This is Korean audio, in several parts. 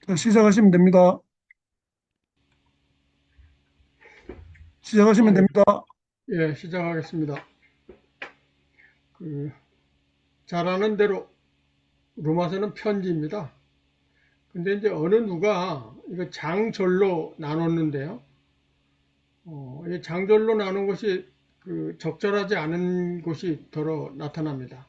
자, 시작하시면 됩니다. 시작하시면 아, 됩니다. 예, 시작하겠습니다. 그, 잘 아는 대로 로마서는 편지입니다. 근데 이제 어느 누가 이거 장절로 나눴는데요. 이 장절로 나눈 것이 적절하지 않은 것이 더러 나타납니다.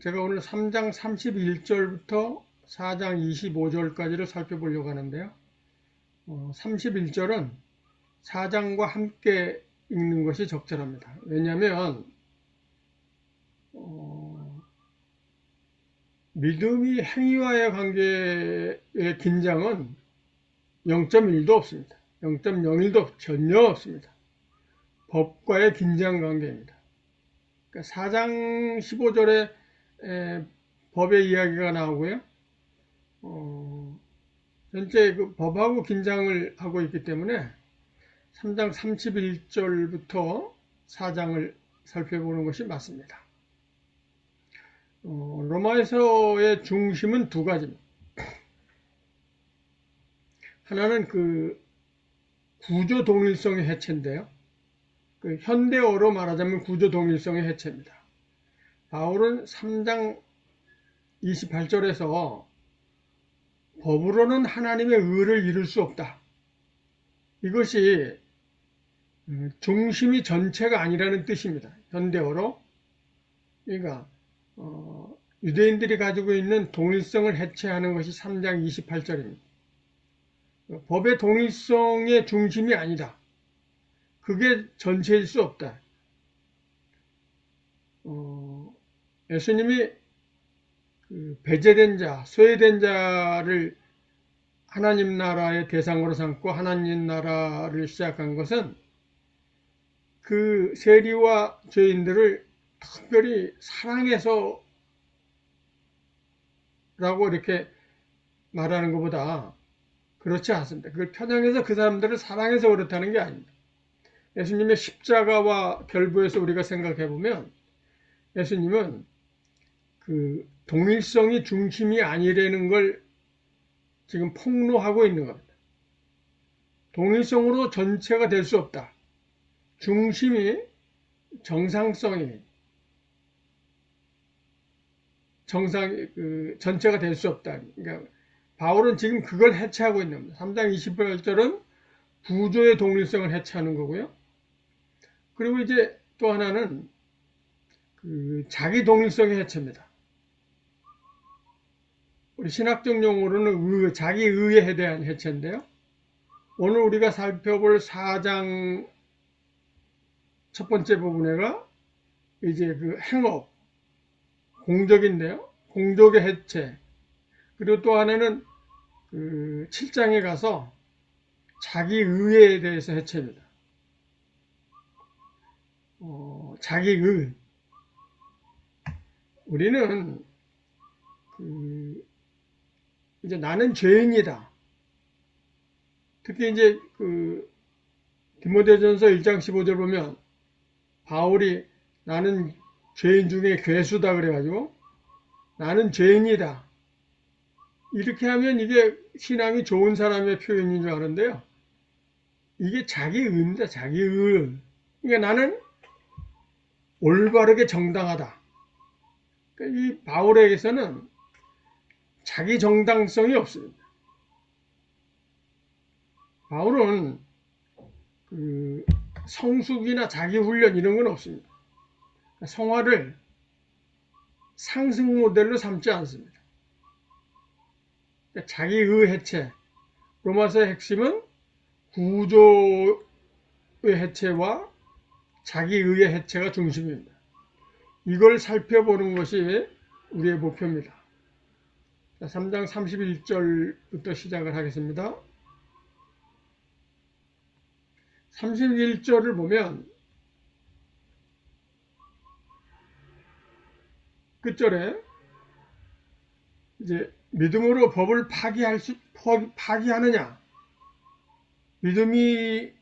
제가 오늘 3장 31절부터 4장 25절까지를 살펴보려고 하는데요. 31절은 4장과 함께 읽는 것이 적절합니다. 왜냐하면 어, 믿음이 행위와의 관계의 긴장은 0.1도 없습니다. 0.01도 전혀 없습니다. 법과의 긴장 관계입니다. 그러니까 4장 15절에 법의 이야기가 나오고요. 전체 그 법하고 긴장을 하고 있기 때문에 3장 31절부터 4장을 살펴보는 것이 맞습니다. 로마에서의 중심은 두 가지입니다. 하나는 구조 동일성의 해체인데요. 현대어로 말하자면 구조 동일성의 해체입니다. 바울은 3장 28절에서 법으로는 하나님의 의를 이룰 수 없다. 이것이 중심이 전체가 아니라는 뜻입니다. 현대어로. 그러니까 유대인들이 가지고 있는 동일성을 해체하는 것이 3장 28절입니다. 법의 동일성의 중심이 아니다. 그게 전체일 수 없다. 예수님이 배제된 자, 소외된 자를 하나님 나라의 대상으로 삼고 하나님 나라를 시작한 것은 그 세리와 죄인들을 특별히 사랑해서라고 이렇게 말하는 것보다 그렇지 않습니다. 그걸 편향해서 그 사람들을 사랑해서 그렇다는 게 아닙니다. 예수님의 십자가와 결부해서 우리가 생각해 보면 예수님은 동일성이 중심이 아니라는 걸 지금 폭로하고 있는 겁니다. 동일성으로 전체가 될 수 없다. 중심이 정상성이 전체가 될 수 없다. 그러니까 바울은 지금 그걸 해체하고 있는 겁니다. 3장 28절은 구조의 동일성을 해체하는 거고요. 그리고 이제 또 하나는 자기 동일성의 해체입니다. 우리 신학적 용어로는 자기 의에 대한 해체인데요. 오늘 우리가 살펴볼 4장 첫 번째 부분에가 이제 행업, 공적인데요. 공적의 해체. 그리고 또 하나는 7장에 가서 자기 의에 대해서 해체입니다. 자기 의. 우리는 이제 나는 죄인이다. 특히 이제 디모데전서 1장 15절 보면 바울이 나는 죄인 중에 괴수다 그래가지고 나는 죄인이다. 이렇게 하면 이게 신앙이 좋은 사람의 표현인 줄 아는데요. 이게 자기 의입니다. 자기 의. 그러니까 나는 올바르게 정당하다. 그러니까 이 바울에게서는 자기 정당성이 없습니다. 바울은 성숙이나 자기 훈련 이런 건 없습니다. 성화를 상승 모델로 삼지 않습니다. 그러니까 자기의 해체. 로마서의 핵심은 구조의 해체와 자기의 해체가 중심입니다. 이걸 살펴보는 것이 우리의 목표입니다. 3장 31절부터 시작을 하겠습니다. 31절을 보면 끝절에 이제 믿음으로 법을 파기하느냐, 믿음이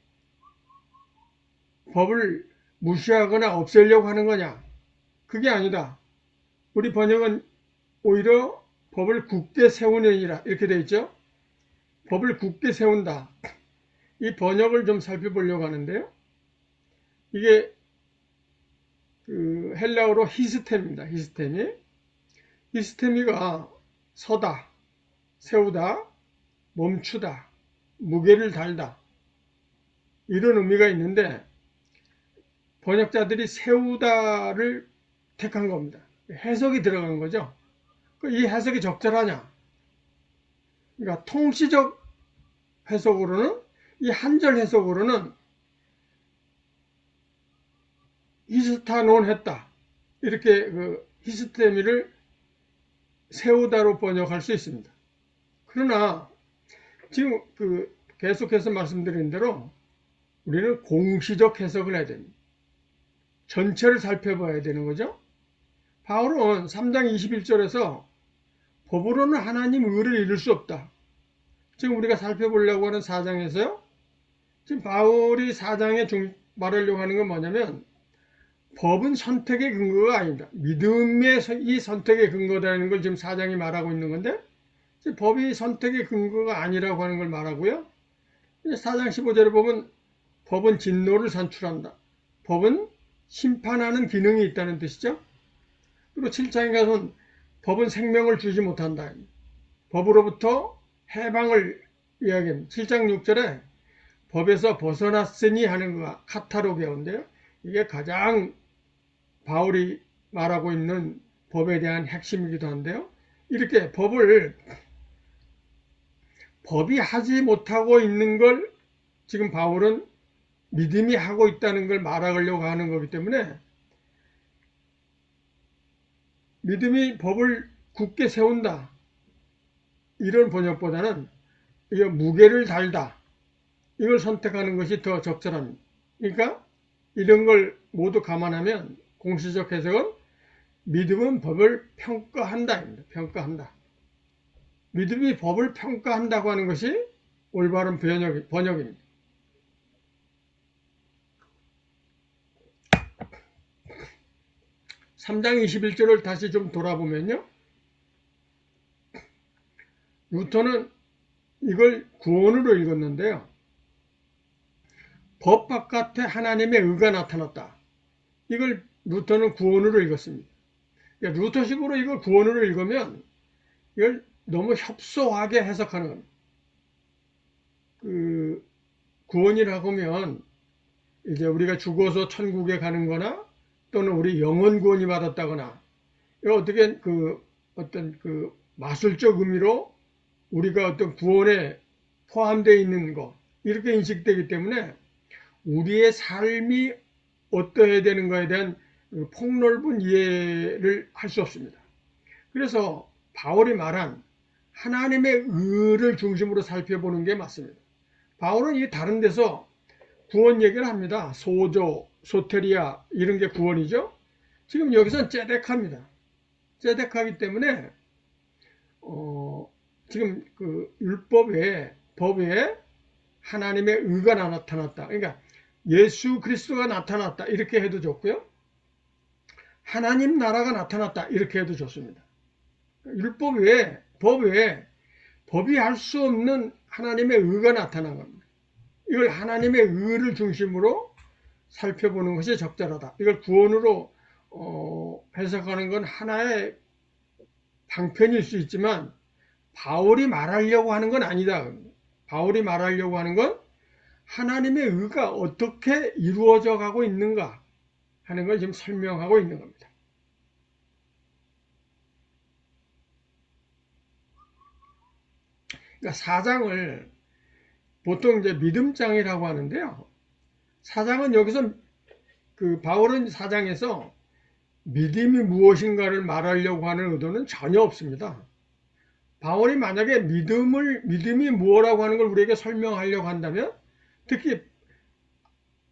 법을 무시하거나 없애려고 하는 거냐? 그게 아니다. 우리 번역은 오히려 법을 굳게 세우느니라 이렇게 되어 있죠. 법을 굳게 세운다. 이 번역을 좀 살펴보려고 하는데요. 이게 그 헬라어로 히스템입니다. 히스테미가 서다, 세우다, 멈추다, 무게를 달다 이런 의미가 있는데 번역자들이 세우다를 택한 겁니다. 해석이 들어간 거죠. 이 해석이 적절하냐? 그러니까 통시적 해석으로는 이 한절 해석으로는 히스타논 했다. 이렇게 그 히스테미를 세우다로 번역할 수 있습니다. 그러나 지금 그 계속해서 말씀드린 대로 우리는 공시적 해석을 해야 됩니다. 전체를 살펴봐야 되는 거죠. 바울은 3장 21절에서 법으로는 하나님 의를 이룰 수 없다. 지금 우리가 살펴보려고 하는 4장에서요. 지금 바울이 4장에 말하려고 하는 건 뭐냐면 법은 선택의 근거가 아닙니다. 믿음의 이 선택의 근거다라는 걸 지금 4장이 말하고 있는 건데 법이 선택의 근거가 아니라고 하는 걸 말하고요. 4장 15절에 보면 법은 진노를 산출한다. 법은 심판하는 기능이 있다는 뜻이죠. 그리고 7장에 가서는 법은 생명을 주지 못한다. 법으로부터 해방을 이야기합니다. 7장 6절에 법에서 벗어났으니 하는 거가 카타로게어인데요. 이게 가장 바울이 말하고 있는 법에 대한 핵심이기도 한데요. 이렇게 법이 하지 못하고 있는 걸 지금 바울은 믿음이 하고 있다는 걸 말하려고 하는 거기 때문에 믿음이 법을 굳게 세운다. 이런 번역보다는 이게 무게를 달다. 이걸 선택하는 것이 더 적절합니다. 그러니까 이런 걸 모두 감안하면 공시적 해석은 믿음은 법을 평가한다. 평가한다. 믿음이 법을 평가한다고 하는 것이 올바른 번역입니다. (3장 21절을) 다시 좀 돌아보면요. 루터는 이걸 구원으로 읽었는데요. 법 바깥에 하나님의 의가 나타났다. 이걸 루터는 구원으로 읽었습니다. 루터식으로 이걸 구원으로 읽으면 이걸 너무 협소하게 해석하는 겁니다. 구원이라고 하면 이제 우리가 죽어서 천국에 가는 거나 또는 우리 영혼 구원이 받았다거나 어떻게 어떤 마술적 의미로 우리가 어떤 구원에 포함되어 있는 것 이렇게 인식되기 때문에 우리의 삶이 어떠해야 되는가에 대한 폭넓은 이해를 할 수 없습니다. 그래서 바울이 말한 하나님의 의를 중심으로 살펴보는 게 맞습니다. 바울은 이 다른 데서 구원 얘기를 합니다. 소조, 소테리아 이런 게 구원이죠. 지금 여기서는 째덱합니다. 째덱하기 때문에 지금 법에 하나님의 의가 나타났다. 그러니까 예수 그리스도가 나타났다. 이렇게 해도 좋고요. 하나님 나라가 나타났다. 이렇게 해도 좋습니다. 법 외에 법이 할 수 없는 하나님의 의가 나타난 겁니다. 이걸 하나님의 의를 중심으로 살펴보는 것이 적절하다. 이걸 구원으로 해석하는 건 하나의 방편일 수 있지만 바울이 말하려고 하는 건 아니다. 바울이 말하려고 하는 건 하나님의 의가 어떻게 이루어져 가고 있는가 하는 걸 지금 설명하고 있는 겁니다. 그러니까 4장을 보통 이제 믿음장이라고 하는데요. 4장은 여기서 바울은 4장에서 믿음이 무엇인가를 말하려고 하는 의도는 전혀 없습니다. 바울이 만약에 믿음이 뭐라고 하는 걸 우리에게 설명하려고 한다면 특히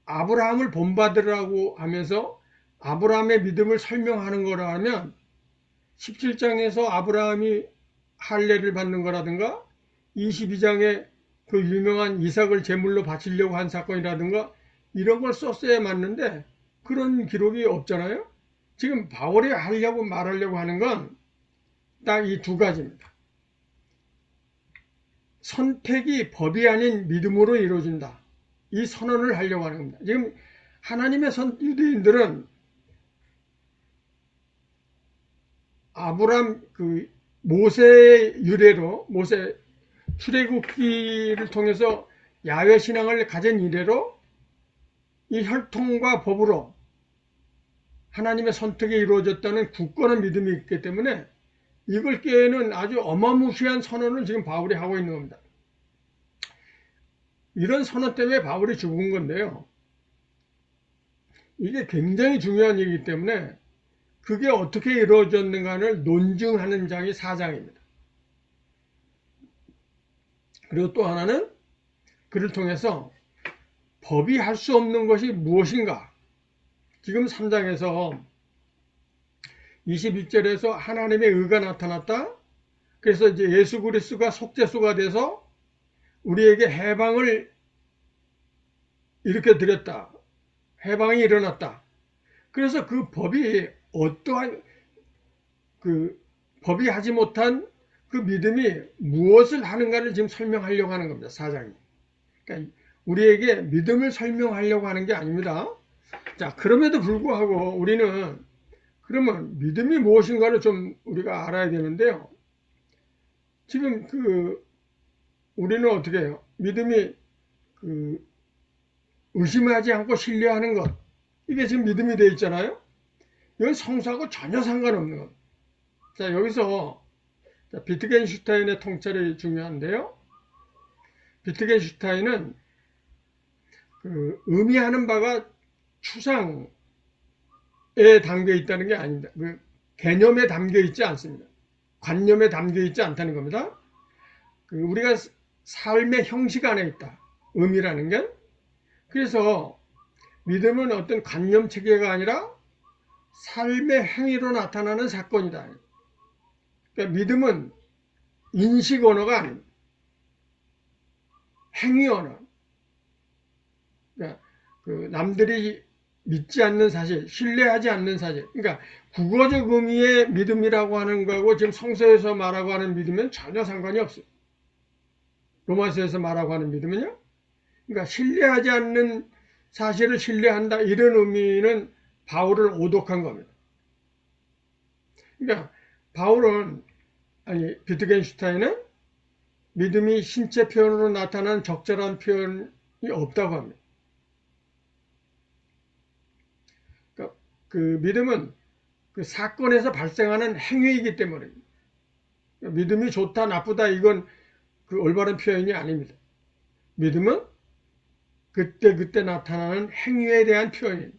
아브라함을 본받으라고 하면서 아브라함의 믿음을 설명하는 거라면 17장에서 아브라함이 할례를 받는 거라든가 22장에 그 유명한 이삭을 제물로 바치려고 한 사건이라든가 이런 걸 썼어야 맞는데 그런 기록이 없잖아요. 지금 바울이 말하려고 하는 건 딱 이 두 가지입니다. 선택이 법이 아닌 믿음으로 이루어진다. 이 선언을 하려고 하는 겁니다. 지금 하나님의 유대인들은 아브람 모세의 유래로 모세 출애굽기를 통해서 야훼 신앙을 가진 이래로 이 혈통과 법으로 하나님의 선택이 이루어졌다는 굳건한 믿음이 있기 때문에 이걸 깨는 아주 어마무시한 선언을 지금 바울이 하고 있는 겁니다. 이런 선언 때문에 바울이 죽은 건데요. 이게 굉장히 중요한 얘기이기 때문에 그게 어떻게 이루어졌는가를 논증하는 장이 4장입니다. 그리고 또 하나는 그를 통해서 법이 할 수 없는 것이 무엇인가. 지금 3장에서 21절에서 하나님의 의가 나타났다. 그래서 이제 예수 그리스도가 속죄소가 돼서 우리에게 해방을 일으켜 드렸다. 해방이 일어났다. 그래서 그 법이 어떠한 법이 하지 못한 그 믿음이 무엇을 하는가를 지금 설명하려고 하는 겁니다. 4장이. 그러니까 우리에게 믿음을 설명하려고 하는 게 아닙니다. 자, 그럼에도 불구하고 우리는 그러면 믿음이 무엇인가를 좀 우리가 알아야 되는데요. 지금 우리는 어떻게 해요? 믿음이 의심하지 않고 신뢰하는 것. 이게 지금 믿음이 되어 있잖아요. 이건 성수하고 전혀 상관없는 것. 자, 여기서 비트겐슈타인의 통찰이 중요한데요. 비트겐슈타인은 의미하는 바가 추상에 담겨 있다는 게 아닙니다. 개념에 담겨 있지 않습니다. 관념에 담겨 있지 않다는 겁니다. 우리가 삶의 형식 안에 있다. 의미라는 게. 그래서 믿음은 어떤 관념 체계가 아니라 삶의 행위로 나타나는 사건이다. 그러니까 믿음은 인식 언어가 아닙니다. 행위 언어. 그러니까 남들이 믿지 않는 사실, 신뢰하지 않는 사실. 그러니까 국어적 의미의 믿음이라고 하는 거하고 지금 성서에서 말하고 하는 믿음은 전혀 상관이 없어요. 로마서에서 말하고 하는 믿음은요. 그러니까 신뢰하지 않는 사실을 신뢰한다. 이런 의미는 바울을 오독한 겁니다. 그러니까 비트겐슈타인은 믿음이 신체 표현으로 나타난 적절한 표현이 없다고 합니다. 그러니까 믿음은 사건에서 발생하는 행위이기 때문에 믿음이 좋다 나쁘다 이건 올바른 표현이 아닙니다. 믿음은 그때 나타나는 행위에 대한 표현입니다.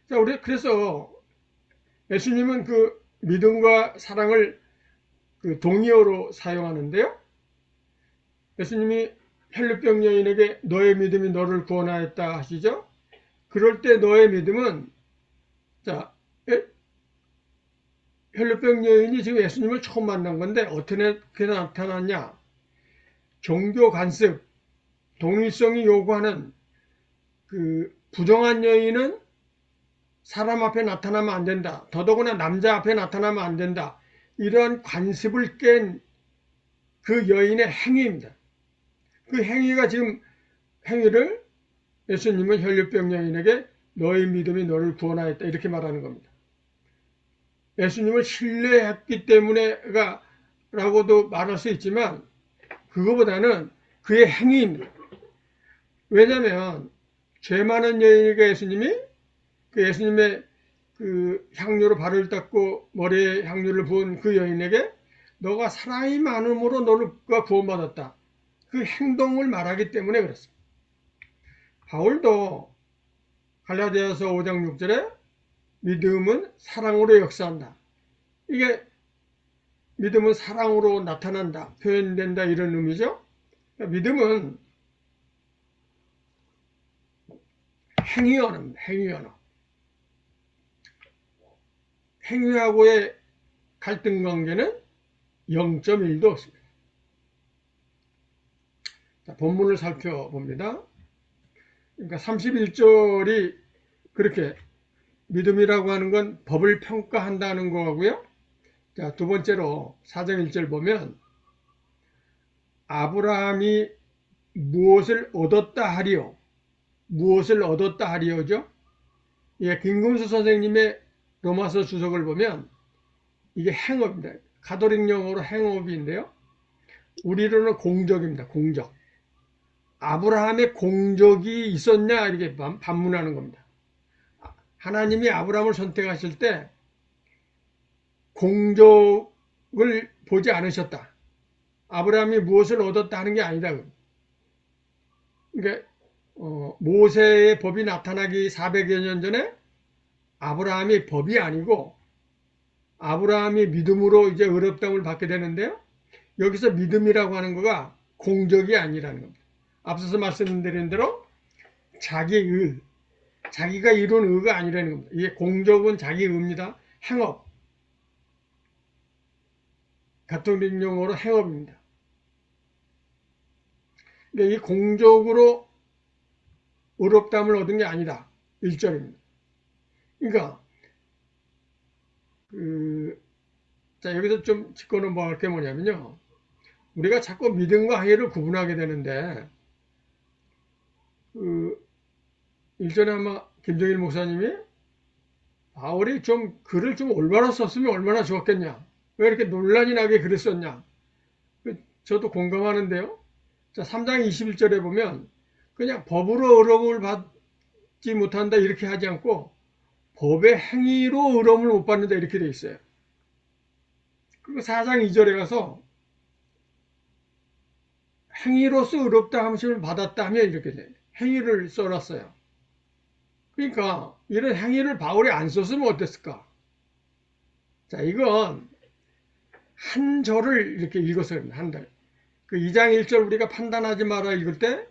자, 그래서 예수님은 믿음과 사랑을 동의어로 사용하는데요. 예수님이 혈루병 여인에게 너의 믿음이 너를 구원하였다 하시죠. 그럴 때 너의 믿음은 혈루병 여인이 지금 예수님을 처음 만난 건데 어떻게 나타났냐. 종교 간섭, 동일성이 요구하는 부정한 여인은 사람 앞에 나타나면 안 된다. 더더구나 남자 앞에 나타나면 안 된다. 이러한 관습을 깬 그 여인의 행위입니다. 그 행위가 지금 행위를 예수님은 혈루병 여인에게 너의 믿음이 너를 구원하였다 이렇게 말하는 겁니다. 예수님을 신뢰했기 때문에가 라고도 말할 수 있지만 그거보다는 그의 행위입니다. 왜냐하면 죄 많은 여인에게 예수님의 향유로 발을 닦고 머리에 향유를 부은 그 여인에게 너가 사랑이 많음으로 너가 구원받았다. 그 행동을 말하기 때문에 그렇습니다. 바울도 갈라디아서 5장 6절에 믿음은 사랑으로 역사한다. 이게 믿음은 사랑으로 나타난다, 표현된다 이런 의미죠. 그러니까 믿음은 행위 언어입니다. 행위 언어. 행위하고의 갈등 관계는 0.1도 없습니다. 자, 본문을 살펴봅니다. 그러니까 31절이 그렇게 믿음이라고 하는 건 법을 평가한다는 거고요. 자, 두 번째로 4장 1절 보면 아브라함이 무엇을 얻었다 하리요. 무엇을 얻었다 하리요죠. 예, 김금수 선생님의 로마서 주석을 보면 이게 행업입니다. 가톨릭 용어로 행업인데요. 우리로는 공적입니다. 공적. 아브라함의 공적이 있었냐 이렇게 반문하는 겁니다. 하나님이 아브라함을 선택하실 때 공적을 보지 않으셨다. 아브라함이 무엇을 얻었다 하는 게 아니다. 그러니까 모세의 법이 나타나기 400여 년 전에 아브라함이 법이 아니고 아브라함이 믿음으로 이제 의롭다함을 받게 되는데요. 여기서 믿음이라고 하는 거가 공적이 아니라는 겁니다. 앞서서 말씀드린 대로 자기의, 자기가 이룬 의가 아니라는 겁니다. 이게 공적은 자기 의입니다. 행업. 가톨릭 용어로 행업입니다. 근데 이 공적으로 의롭다함을 얻은 게 아니다. 1절입니다. 그러니까 자, 여기서 좀 짚고 넘어갈 게 뭐냐면요. 우리가 자꾸 믿음과 행위를 구분하게 되는데 일전에 아마 김정일 목사님이 바울이 좀 글을 좀 올바로 썼으면 얼마나 좋았겠냐. 왜 이렇게 논란이 나게 글을 썼냐. 저도 공감하는데요. 자, 3장 21절에 보면 그냥 법으로 의로움을 받지 못한다 이렇게 하지 않고 법의 행위로 의로움을 못 받는다 이렇게 돼 있어요. 그리고 4장 2절에 가서 행위로서 의롭다 함심을 받았다 하면 이렇게 돼요. 행위를 써놨어요. 그러니까 이런 행위를 바울이 안 썼으면 어땠을까? 자, 이건 한 절을 이렇게 읽어서 한 달. 그 2장 1절 우리가 판단하지 마라 읽을 때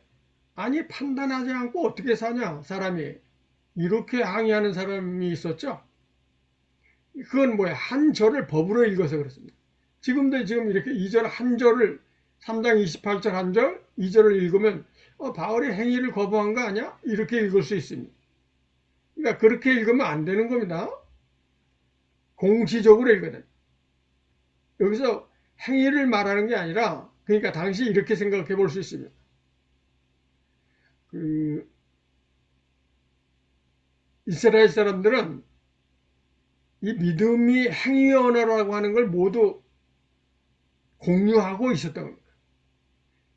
아니 판단하지 않고 어떻게 사냐 사람이 이렇게 항의하는 사람이 있었죠. 그건 뭐야? 한 절을 법으로 읽어서 그렇습니다. 지금도 지금 이렇게 2절 한 절을 3장 28절 한 절, 2절을 읽으면 바울이 행위를 거부한 거 아니야? 이렇게 읽을 수 있습니다. 그러니까 그렇게 읽으면 안 되는 겁니다. 공시적으로 읽어야 돼. 여기서 행위를 말하는 게 아니라 그러니까 당시 이렇게 생각해 볼 수 있습니다. 이스라엘 사람들은 이 믿음이 행위 언어라고 하는 걸 모두 공유하고 있었던 겁니다.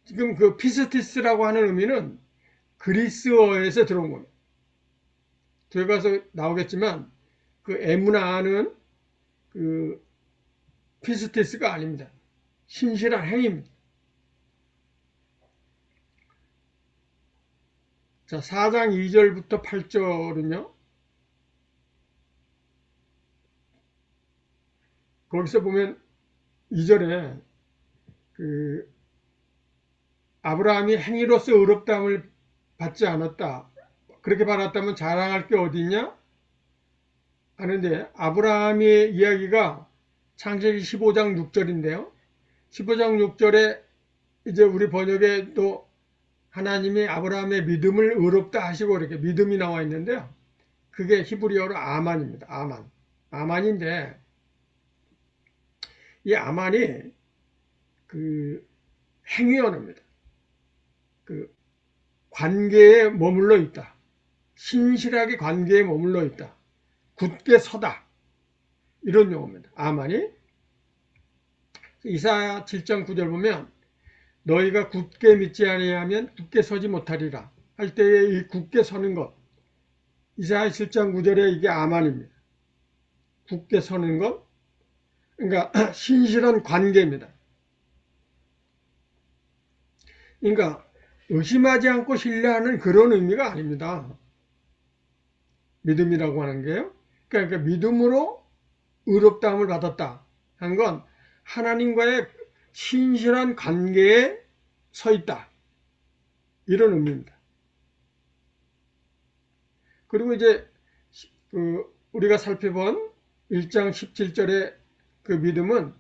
지금 그 피스티스라고 하는 의미는 그리스어에서 들어온 겁니다. 저기 가서 나오겠지만 그 에무나는 그 피스티스가 아닙니다. 신실한 행위입니다. 자, 4장 2절부터 8절은요. 거기서 보면 2절에 아브라함이 행위로서 의롭다함을 받지 않았다. 그렇게 받았다면 자랑할 게 어디 있냐? 하는데 아브라함의 이야기가 창세기 15장 6절인데요. 15장 6절에 이제 우리 번역에 또 하나님이 아브라함의 믿음을 의롭다 하시고 이렇게 믿음이 나와 있는데요. 그게 히브리어로 아만입니다. 아만인데 이 아만이 행위 언어입니다. 관계에 머물러 있다. 신실하게 관계에 머물러 있다. 굳게 서다. 이런 용어입니다. 아만이. 이사야 7장 9절 보면 너희가 굳게 믿지 아니하면 굳게 서지 못하리라 할 때에 이 굳게 서는 것. 이사야 7장 9절에 이게 아만입니다. 굳게 서는 것. 그러니까 신실한 관계입니다. 그러니까 의심하지 않고 신뢰하는 그런 의미가 아닙니다. 믿음이라고 하는 게요. 그러니까 믿음으로 의롭다함을 받았다 한 건 하나님과의 신실한 관계에 서 있다. 이런 의미입니다. 그리고 이제 우리가 살펴본 1장 17절의 그 믿음은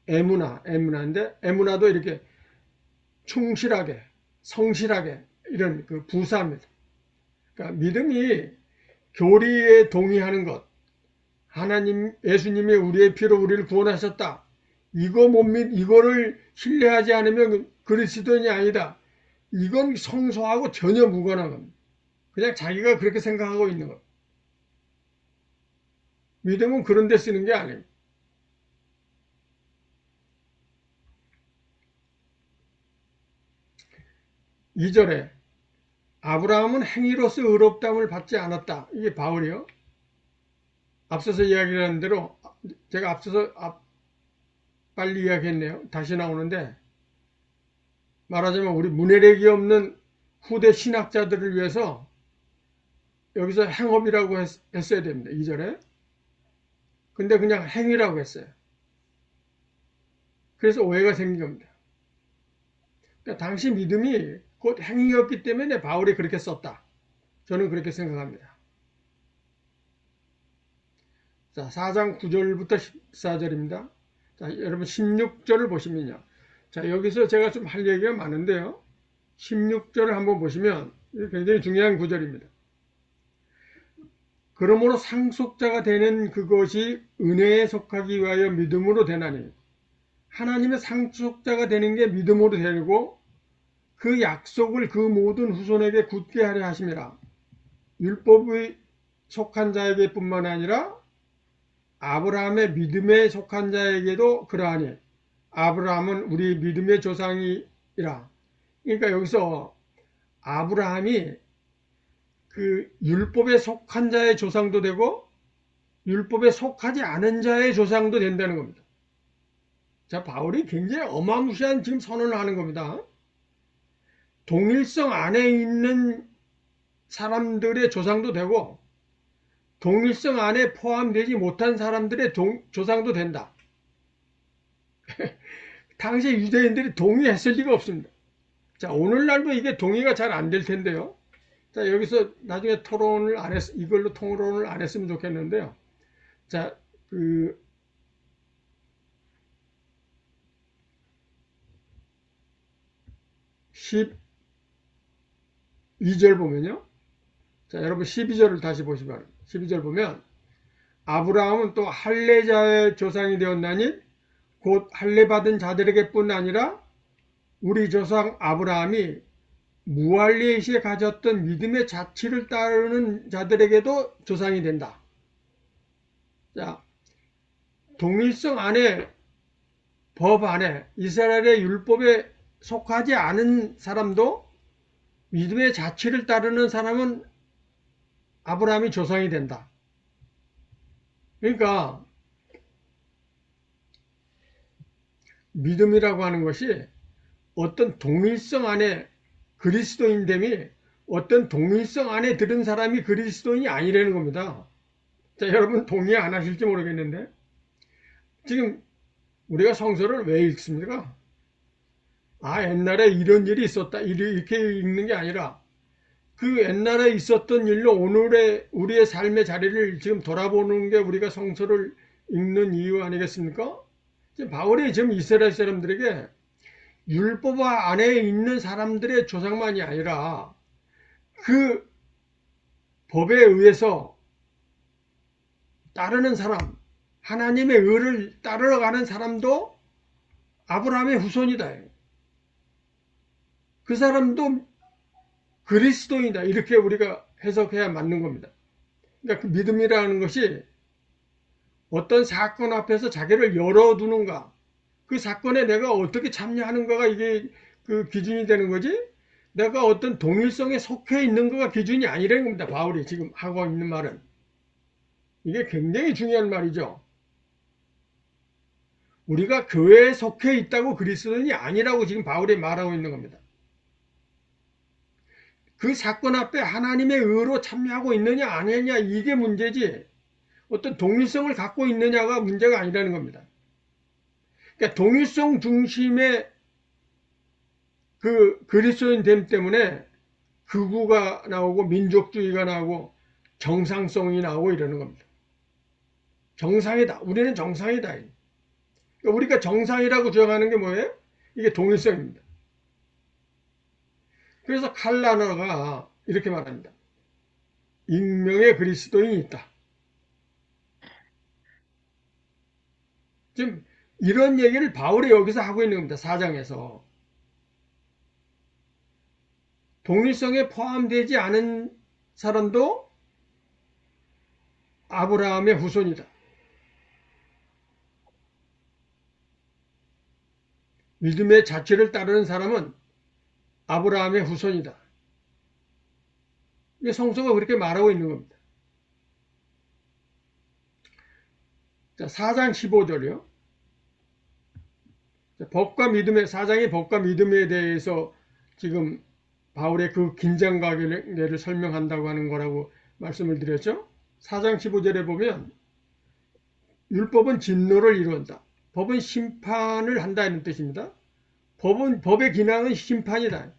에무나인데 에무나도 이렇게 충실하게 성실하게 이런 그 부사입니다. 그러니까 믿음이 교리에 동의하는 것, 하나님, 예수님이 우리의 피로 우리를 구원하셨다. 이거를 신뢰하지 않으면 그리스도인이 아니다. 이건 성서하고 전혀 무관한 겁니다. 그냥 자기가 그렇게 생각하고 있는 겁니다. 믿음은 그런 데 쓰는 게 아니에요. 2절에 아브라함은 행위로서 의롭다함을 받지 않았다. 이게 바울이요. 앞서서 이야기한 대로 제가 앞서서 빨리 이야기했네요. 다시 나오는데 말하자면 우리 문해력이 없는 후대 신학자들을 위해서 여기서 행업이라고 했어야 됩니다. 2절에. 근데 그냥 행위라고 했어요. 그래서 오해가 생긴 겁니다. 그러니까 당시 믿음이 곧 행위였기 때문에 바울이 그렇게 썼다. 저는 그렇게 생각합니다. 자, 4장 9절부터 14절입니다. 자, 여러분 16절을 보시면요. 자, 여기서 제가 좀 할 얘기가 많은데요. 16절을 한번 보시면 굉장히 중요한 구절입니다. 그러므로 상속자가 되는 그것이 은혜에 속하기 위하여 믿음으로 되나니 하나님의 상속자가 되는 게 믿음으로 되고 그 약속을 그 모든 후손에게 굳게 하려 하심이라. 율법이 속한 자에게 뿐만 아니라 아브라함의 믿음에 속한 자에게도 그러하니 아브라함은 우리 믿음의 조상이라. 그러니까 여기서 아브라함이 그 율법에 속한 자의 조상도 되고 율법에 속하지 않은 자의 조상도 된다는 겁니다. 자, 바울이 굉장히 어마무시한 지금 선언을 하는 겁니다. 동일성 안에 있는 사람들의 조상도 되고 동일성 안에 포함되지 못한 사람들의 조상도 된다. 당시 유대인들이 동의했을 리가 없습니다. 자, 오늘날도 이게 동의가 잘 안 될 텐데요. 자, 여기서 나중에 이걸로 토론을 안 했으면 좋겠는데요. 자, 그 12절 보면요. 자, 여러분 12절을 다시 보시면 12절 보면 아브라함은 또 할례자의 조상이 되었나니 곧 할례 받은 자들에게뿐 아니라 우리 조상 아브라함이 무할례 시에 가졌던 믿음의 자치를 따르는 자들에게도 조상이 된다. 자, 동일성 안에 법 안에 이스라엘의 율법에 속하지 않은 사람도 믿음의 자치를 따르는 사람은 아브라함이 조상이 된다. 그러니까 믿음이라고 하는 것이 어떤 동일성 안에 그리스도인됨이 어떤 동일성 안에 들은 사람이 그리스도인이 아니라는 겁니다. 자, 여러분 동의 안 하실지 모르겠는데 지금 우리가 성서를 왜 읽습니까? 아, 옛날에 이런 일이 있었다 이렇게 읽는 게 아니라 그 옛날에 있었던 일로 오늘의 우리의 삶의 자리를 지금 돌아보는 게 우리가 성서를 읽는 이유 아니겠습니까? 지금 바울이 지금 이스라엘 사람들에게 율법 안에 있는 사람들의 조상만이 아니라 그 법에 의해서 따르는 사람, 하나님의 의를 따르러 가는 사람도 아브라함의 후손이다. 그 사람도 그리스도인이다. 이렇게 우리가 해석해야 맞는 겁니다. 그러니까 그 믿음이라는 것이 어떤 사건 앞에서 자기를 열어두는가, 그 사건에 내가 어떻게 참여하는가가 이게 그 기준이 되는 거지, 내가 어떤 동일성에 속해 있는 거가 기준이 아니라는 겁니다. 바울이 지금 하고 있는 말은. 이게 굉장히 중요한 말이죠. 우리가 교회에 속해 있다고 그리스도인이 아니라고 지금 바울이 말하고 있는 겁니다. 그 사건 앞에 하나님의 의로 참여하고 있느냐 아니냐 이게 문제지 어떤 동일성을 갖고 있느냐가 문제가 아니라는 겁니다. 그러니까 동일성 중심의 그 그리스도인됨 때문에 극우가 나오고 민족주의가 나오고 정상성이 나오고 이러는 겁니다. 정상이다. 우리는 정상이다. 그러니까 우리가 정상이라고 주장하는 게 뭐예요? 이게 동일성입니다. 그래서 칼라너가 이렇게 말합니다. 익명의 그리스도인이 있다. 지금 이런 얘기를 바울이 여기서 하고 있는 겁니다. 4장에서. 독립성에 포함되지 않은 사람도 아브라함의 후손이다. 믿음의 자체를 따르는 사람은 아브라함의 후손이다. 성서가 그렇게 말하고 있는 겁니다. 자, 4장 15절이요. 법과 믿음의 4장의 법과 믿음에 대해서 지금 바울의 그 긴장관계를 설명한다고 하는 거라고 말씀을 드렸죠. 4장 15절에 보면 율법은 진노를 이루었다. 법은 심판을 한다는 뜻입니다. 법의 기능은 심판이다.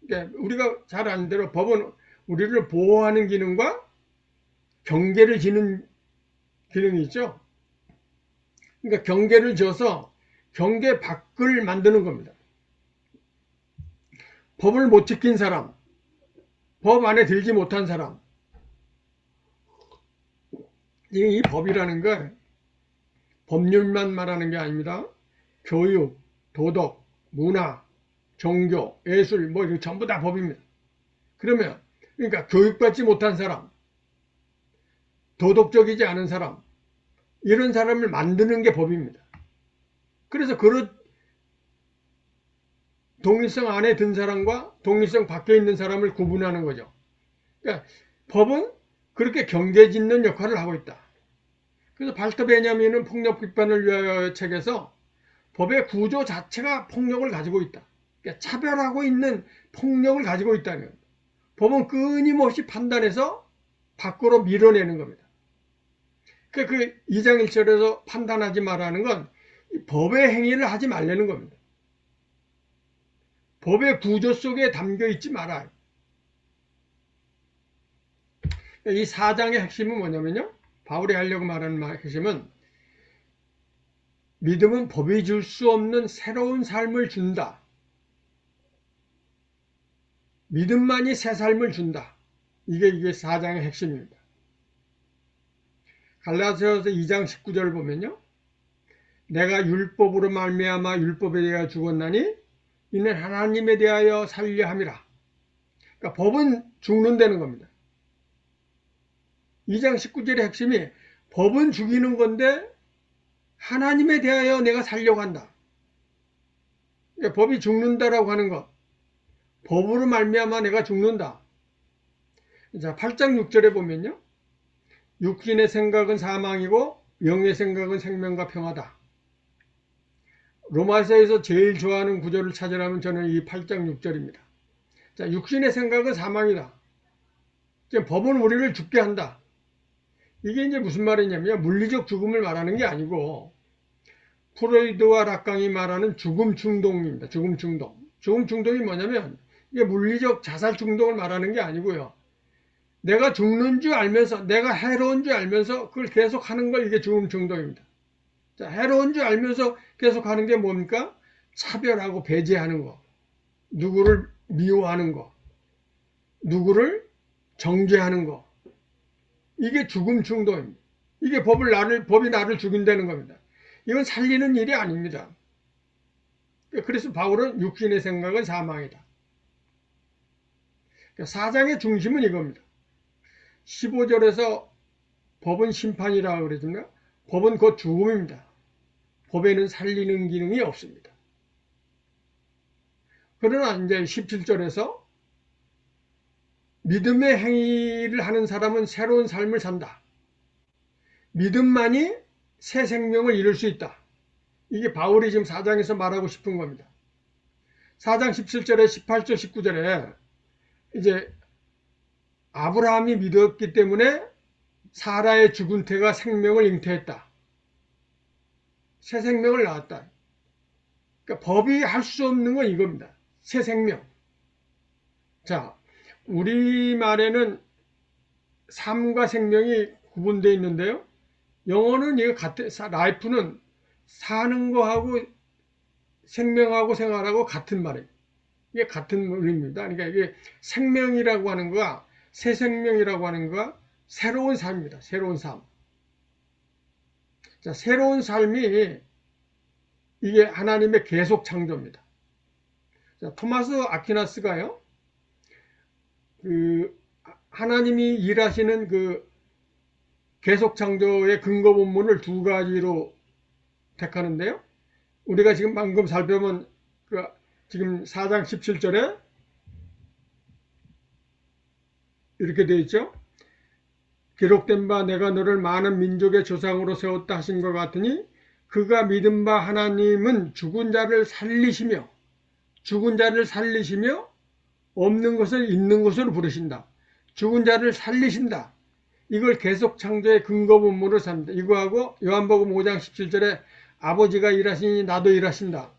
그러니까 우리가 잘 아는 대로 법은 우리를 보호하는 기능과 경계를 지는 기능이 있죠. 그러니까 경계를 지어서 경계 밖을 만드는 겁니다. 법을 못 지킨 사람, 법 안에 들지 못한 사람, 이 법이라는 건 법률만 말하는 게 아닙니다. 교육, 도덕, 문화, 종교, 예술 뭐 이거 전부 다 법입니다. 그러면 그러니까 교육받지 못한 사람, 도덕적이지 않은 사람, 이런 사람을 만드는 게 법입니다. 그래서 그런 독립성 안에 든 사람과 독립성 밖에 있는 사람을 구분하는 거죠. 그러니까 법은 그렇게 경계짓는 역할을 하고 있다. 그래서 발터 베냐민은 폭력 비판을 위하여 책에서 법의 구조 자체가 폭력을 가지고 있다. 그러니까 차별하고 있는 폭력을 가지고 있다는 겁니다. 법은 끊임없이 판단해서 밖으로 밀어내는 겁니다. 그러니까 그 2장 1절에서 판단하지 말라는 건 법의 행위를 하지 말라는 겁니다. 법의 구조 속에 담겨 있지 말아요. 이 4장의 핵심은 뭐냐면요. 바울이 하려고 말하는 핵심은 믿음은 법이 줄 수 없는 새로운 삶을 준다. 믿음만이 새 삶을 준다. 이게 4장의 핵심입니다. 갈라디아서 2장 19절을 보면요. 내가 율법으로 말미암아 율법에 대하여 죽었나니 이는 하나님에 대하여 살려 함이라. 그러니까 법은 죽는다는 겁니다. 2장 19절의 핵심이 법은 죽이는 건데 하나님에 대하여 내가 살려고 한다. 그러니까 법이 죽는다라고 하는 것. 법으로 말미암아 내가 죽는다. 자, 8장 6절에 보면요. 육신의 생각은 사망이고 영의 생각은 생명과 평화다. 로마서에서 제일 좋아하는 구절을 찾으라면 저는 이 8장 6절입니다. 자, 육신의 생각은 사망이다. 지금 법은 우리를 죽게 한다. 이게 이제 무슨 말이냐면 물리적 죽음을 말하는 게 아니고 프로이드와 락강이 말하는 죽음 충동입니다. 죽음 충동. 죽음 충동이 뭐냐면 이게 물리적 자살 충동을 말하는 게 아니고요. 내가 죽는 줄 알면서 내가 해로운 줄 알면서 그걸 계속 하는 걸 이게 죽음 충동입니다. 자, 해로운 줄 알면서 계속 하는 게 뭡니까? 차별하고 배제하는 거. 누구를 미워하는 거. 누구를 정죄하는 거. 이게 죽음 충동입니다. 이게 법이 나를 죽인다는 겁니다. 이건 살리는 일이 아닙니다. 그래서 바울은 육신의 생각은 사망이다. 4장의 중심은 이겁니다. 15절에서 법은 심판이라고 그러잖아요. 법은 곧 죽음입니다. 법에는 살리는 기능이 없습니다. 그러나 이제 17절에서 믿음의 행위를 하는 사람은 새로운 삶을 산다. 믿음만이 새 생명을 이룰 수 있다. 이게 바울이 지금 4장에서 말하고 싶은 겁니다. 4장 17절에 18절 19절에 이제 아브라함이 믿었기 때문에 사라의 죽은 태가 생명을 잉태했다. 새 생명을 낳았다. 그러니까 법이 할 수 없는 건 이겁니다. 새 생명. 자, 우리말에는 삶과 생명이 구분되어 있는데요. 영어는 이거 같은, 라이프는 사는 거하고 생명하고 생활하고 같은 말이에요. 이게 같은 의미입니다. 그러니까 이게 생명이라고 하는 거가 새 생명이라고 하는 거가 새로운 삶입니다. 새로운 삶. 자, 새로운 삶이 이게 하나님의 계속 창조입니다. 자, 토마스 아퀴나스가요, 하나님이 일하시는 계속 창조의 근거 본문을 두 가지로 택하는데요. 우리가 지금 방금 살펴본 지금 4장 17절에 이렇게 되어 있죠. 기록된 바 내가 너를 많은 민족의 조상으로 세웠다 하신 것 같으니 그가 믿은 바 하나님은 죽은 자를 살리시며 없는 것을 있는 것으로 부르신다. 죽은 자를 살리신다. 이걸 계속 창조의 근거 본문으로 삼는다. 이거하고 요한복음 5장 17절에 아버지가 일하시니 나도 일하신다.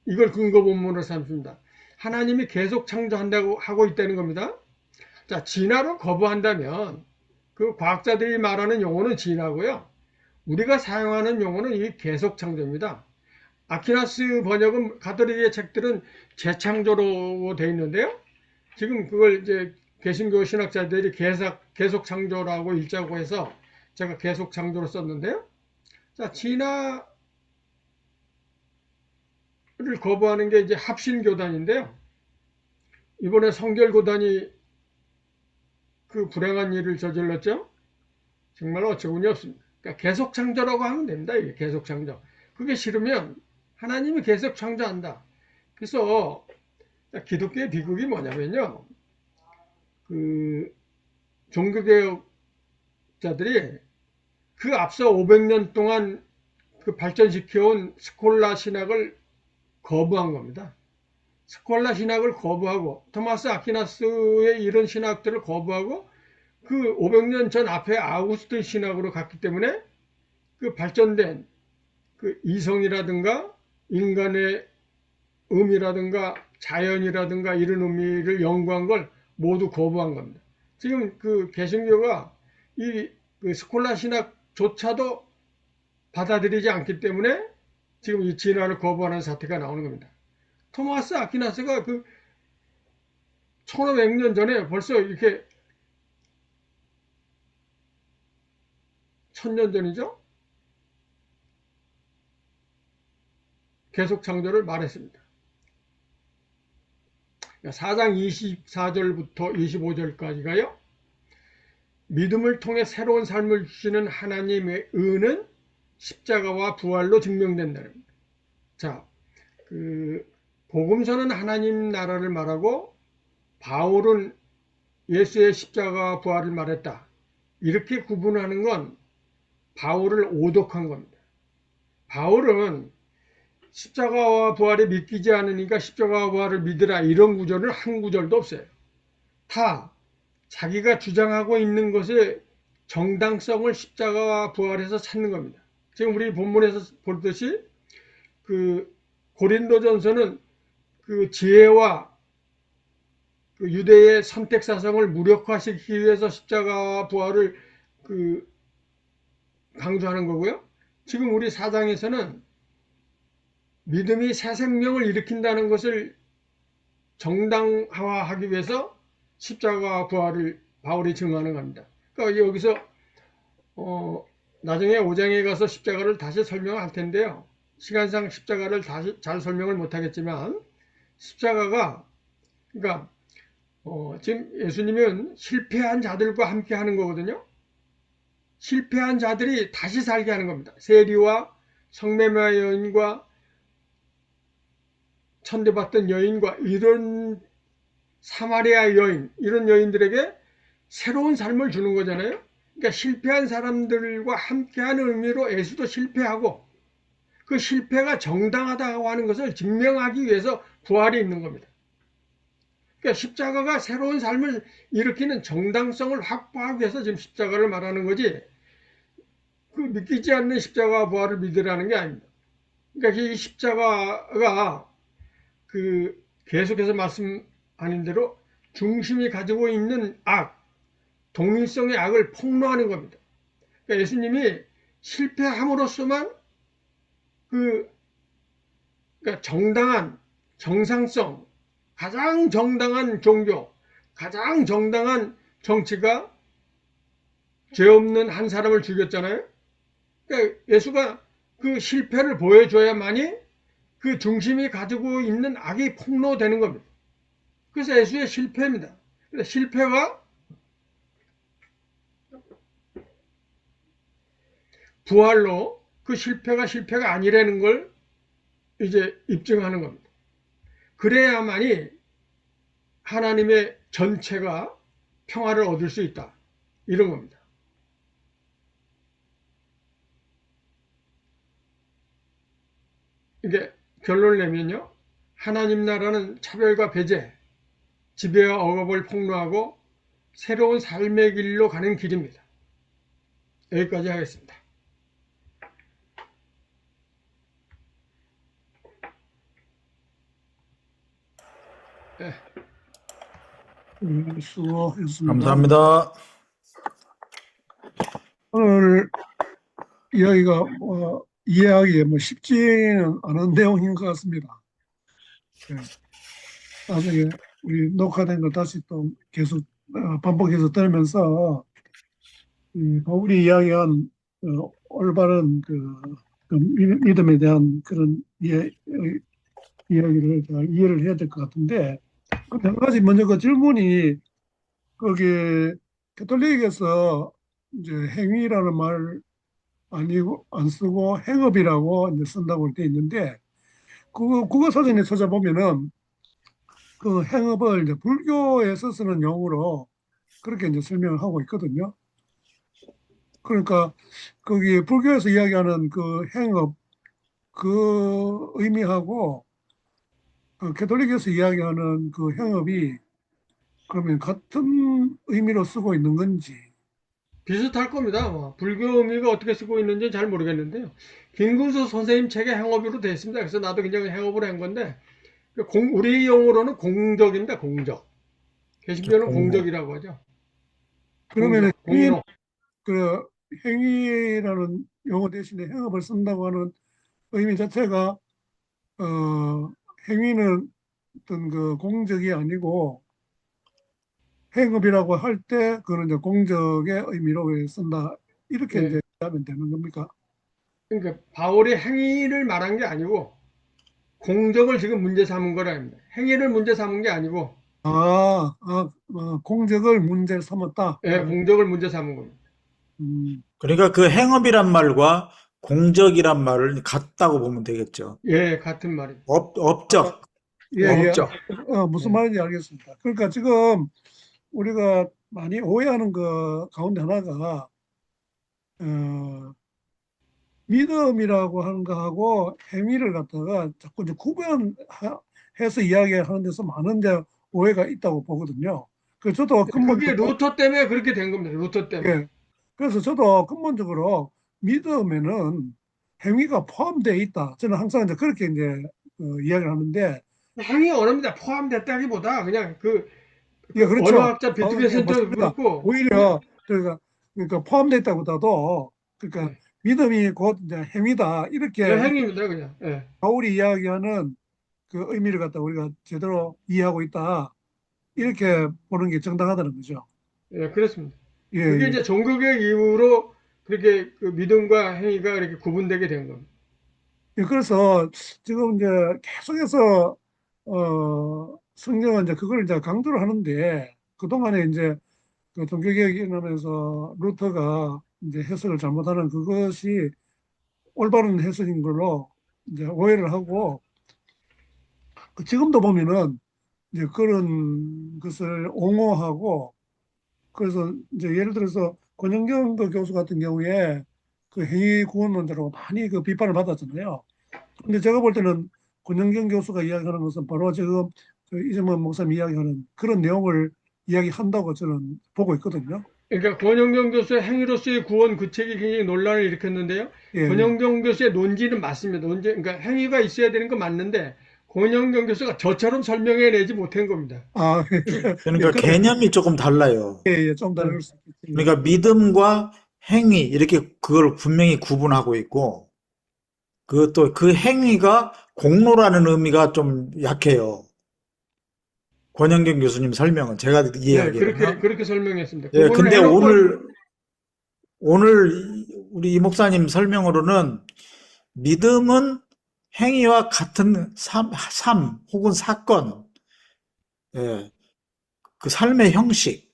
이걸 근거 본문으로 삼습니다. 하나님이 계속 창조한다고 하고 있다는 겁니다. 자, 진화를 거부한다면 그 과학자들이 말하는 용어는 진화고요. 우리가 사용하는 용어는 이 계속 창조입니다. 아퀴나스 번역은 가톨릭의 책들은 재창조로 되어 있는데요. 지금 그걸 이제 개신교 신학자들이 계속 창조라고 읽자고 해서 제가 계속 창조로 썼는데요. 자, 진화를 거부하는 게 이제 합신교단인데요. 이번에 성결교단이 그 불행한 일을 저질렀죠. 정말 어처구니 없습니다. 그러니까 계속 창조라고 하면 됩니다. 이게 계속 창조. 그게 싫으면 하나님이 계속 창조한다. 그래서 기독교의 비극이 뭐냐면요. 종교개혁자들이 그 앞서 500년 동안 발전시켜온 스콜라 신학을 거부한 겁니다. 스콜라 신학을 거부하고 토마스 아퀴나스의 이런 신학들을 거부하고 그 500년 전 앞에 아우구스tin 신학으로 갔기 때문에 그 발전된 그 이성이라든가 인간의 의미라든가 자연이라든가 이런 의미를 연구한 걸 모두 거부한 겁니다. 지금 그 개신교가 그 스콜라 신학조차도 받아들이지 않기 때문에 지금 이 진화를 거부하는 사태가 나오는 겁니다. 토마스 아퀴나스가 1500년 전에 벌써 이렇게 1000년 전이죠? 계속 창조를 말했습니다. 4장 24절부터 25절까지가요. 믿음을 통해 새로운 삶을 주시는 하나님의 은은 십자가와 부활로 증명된다는 겁니다. 자, 복음서는 하나님 나라를 말하고 바울은 예수의 십자가와 부활을 말했다. 이렇게 구분하는 건 바울을 오독한 겁니다. 바울은 십자가와 부활에 믿기지 않으니까 십자가와 부활을 믿으라 이런 구절은 한 구절도 없어요. 다 자기가 주장하고 있는 것의 정당성을 십자가와 부활에서 찾는 겁니다. 지금 우리 본문에서 보듯이 고린도전서는 지혜와 유대의 선택사상을 무력화시키기 위해서 십자가와 부활을 강조하는 거고요. 지금 우리 4장에서는 믿음이 새 생명을 일으킨다는 것을 정당화하기 위해서 십자가와 부활을 바울이 증언하는 겁니다. 그러니까 여기서 나중에 5장에 가서 십자가를 다시 설명할 텐데요. 시간상 십자가를 다시 잘 설명을 못하겠지만 십자가가 그러니까 지금 예수님은 실패한 자들과 함께 하는 거거든요. 실패한 자들이 다시 살게 하는 겁니다. 세리와 성매매 여인과 천대받던 여인과 이런 사마리아 여인, 이런 여인들에게 새로운 삶을 주는 거잖아요. 그러니까 실패한 사람들과 함께하는 의미로 예수도 실패하고 그 실패가 정당하다고 하는 것을 증명하기 위해서 부활이 있는 겁니다. 그러니까 십자가가 새로운 삶을 일으키는 정당성을 확보하기 위해서 지금 십자가를 말하는 거지 믿기지 않는 십자가와 부활을 믿으라는 게 아닙니다. 그러니까 이 십자가가 계속해서 말씀하는 대로 중심이 가지고 있는 동일성의 악을 폭로하는 겁니다. 그러니까 예수님이 실패함으로써만 그러니까 정당한 정상성, 가장 정당한 종교, 가장 정당한 정치가 죄 없는 한 사람을 죽였잖아요. 그러니까 예수가 그 실패를 보여줘야만이 그 중심이 가지고 있는 악이 폭로되는 겁니다. 그래서 예수의 실패입니다. 그래서 실패와 부활로 그 실패가 실패가 아니라는 걸 이제 입증하는 겁니다. 그래야만이 하나님의 전체가 평화를 얻을 수 있다. 이런 겁니다. 이게 결론을 내면요. 하나님 나라는 차별과 배제, 지배와 억압을 폭로하고 새로운 삶의 길로 가는 길입니다. 여기까지 하겠습니다. 네. 수고했습니다. 감사합니다. 오늘 이야기가 이해하기에 쉽지는 않은 내용인 것 같습니다. 네. 나중에 우리 녹화된 걸 다시 또 계속 반복해서 들으면서 바울이 이야기한 올바른 그 믿음에 대한 그런 이야기를 잘 이해를 해야 될 것 같은데, 한 가지 먼저 그 질문이 거기 가톨릭에서 이제 행위라는 말 아니고 안 쓰고 행업이라고 이제 쓴다고 돼 있는데, 그 국어 사전에 찾아보면은 그 행업을 이제 불교에서 쓰는 용어로 그렇게 이제 설명을 하고 있거든요. 그러니까 거기 불교에서 이야기하는 그 행업 그 의미하고 가톨릭에서 이야기하는 그 행업이 그러면 같은 의미로 쓰고 있는 건지. 비슷할 겁니다. 불교 의미가 어떻게 쓰고 있는지 잘 모르겠는데요. 김근수 선생님 책에 행업으로 되어 있습니다. 그래서 나도 그냥 행업으로 한 건데, 우리 용어로는 공적입니다. 공적. 개신교는 공적이라고 하죠. 그러면 공로. 그 행위라는 용어 대신에 행업을 쓴다고 하는 의미 자체가 행위는 어떤 그 공적이 아니고 행업이라고 할 때 그거는 이제 공적의 의미로 쓴다 이렇게 예. 이제 하면 되는 겁니까? 그러니까 바울이 행위를 말한 게 아니고 공적을 지금 문제 삼은 거라 합니다. 행위를 문제 삼은 게 아니고 공적을 문제 삼았다. 공적을 문제 삼은 겁니다. 그러니까 그 행업이란 말과 공적이란 말을 같다고 보면 되겠죠. 예, 같은 말입니다. 업적, 예, 예. 업적. 무슨 네. 말인지 알겠습니다. 그러니까 지금 우리가 많이 오해하는 거 가운데 하나가 믿음이라고 하는 거하고 행위를 갖다가 자꾸 이제 구분해서 이야기하는 데서 많은 이제 오해가 있다고 보거든요. 그래서 저도 그게 근본적으로 루터 때문에 그렇게 된 겁니다. 루터 때문에. 예. 그래서 저도 근본적으로 믿음에는 행위가 포함되어 있다. 저는 항상 이제 그렇게 이제 이야기를 하는데 행위 언어입니다. 포함됐다기보다 그냥 예, 그 그렇죠. 언어학자 예, 비트게슨 도 맞습니다. 그렇고 오히려 그러니까 포함됐다보다도 그러니까 예, 믿음이 곧 이제 행위다 이렇게 행위입니다. 그냥. 예, 바울이 이야기하는 그 의미를 갖다 우리가 제대로 이해하고 있다 이렇게 보는 게 정당하다는 거죠. 예, 그렇습니다. 예, 그게 예. 이제 종교개혁 이후로 그렇게 그 믿음과 행위가 이렇게 구분되게 된 겁니다. 예, 그래서 지금 이제 계속해서 성경은 이제 그걸 이제 강조를 하는데 그동안에 이제 그 종교개혁이라면서 루터가 이제 해석을 잘못하는 그것이 올바른 해석인 걸로 이제 오해를 하고 지금도 보면은 이제 그런 것을 옹호하고 그래서 이제 예를 들어서 권영경 그 교수 같은 경우에 그 행위 구원론자로 많이 그 비판을 받았잖아요. 근데 제가 볼 때는 권영경 교수가 이야기하는 것은 바로 지금 그 이정만 목사님 이야기하는 그런 내용을 이야기한다고 저는 보고 있거든요. 그러니까 권영경 교수의 행위로서의 구원 그 책이 굉장히 논란을 일으켰는데요. 예, 예. 권영경 교수의 논지는 맞습니다. 그러니까 행위가 있어야 되는 건 맞는데 권영경 교수가 저처럼 설명해내지 못한 겁니다. 아, 그러니까 개념이 조금 달라요. 예, 좀 네. 다를 수 있겠지. 그러니까 믿음과 행위 이렇게 그걸 분명히 구분하고 있고 그것도 그 행위가 공로라는 의미가 좀 약해요. 권영경 교수님 설명은 제가 네, 이해하기로는요. 그렇게 설명했습니다. 예, 그거는 근데 해놓고 오늘 우리 이 목사님 설명으로는 믿음은 행위와 같은 삶 혹은 사건, 예, 그 삶의 형식,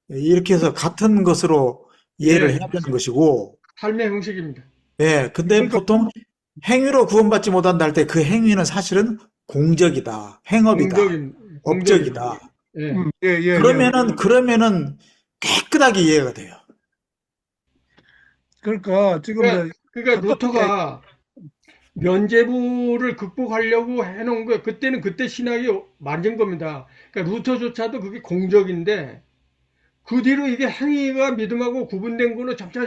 이렇게 해서 같은 것으로 이해를 해야 예, 되는 것이고, 삶의 형식입니다. 예, 근데 그러니까 보통 행위로 구원받지 못한다 할 때 그 행위는 사실은 공적이다, 행업이다, 공적입니다. 업적이다. 예. 예, 예, 예. 그러면은 깨끗하게 이해가 돼요. 그러니까 지금 그러니까, 이제 그러니까 간단하게 루터가 면죄부를 극복하려고 해놓은 거예요. 그때는 그때 신학이 맞은 겁니다. 그러니까 루터조차도 그게 공적인데 그 뒤로 이게 행위가 믿음하고 구분된 거는 점차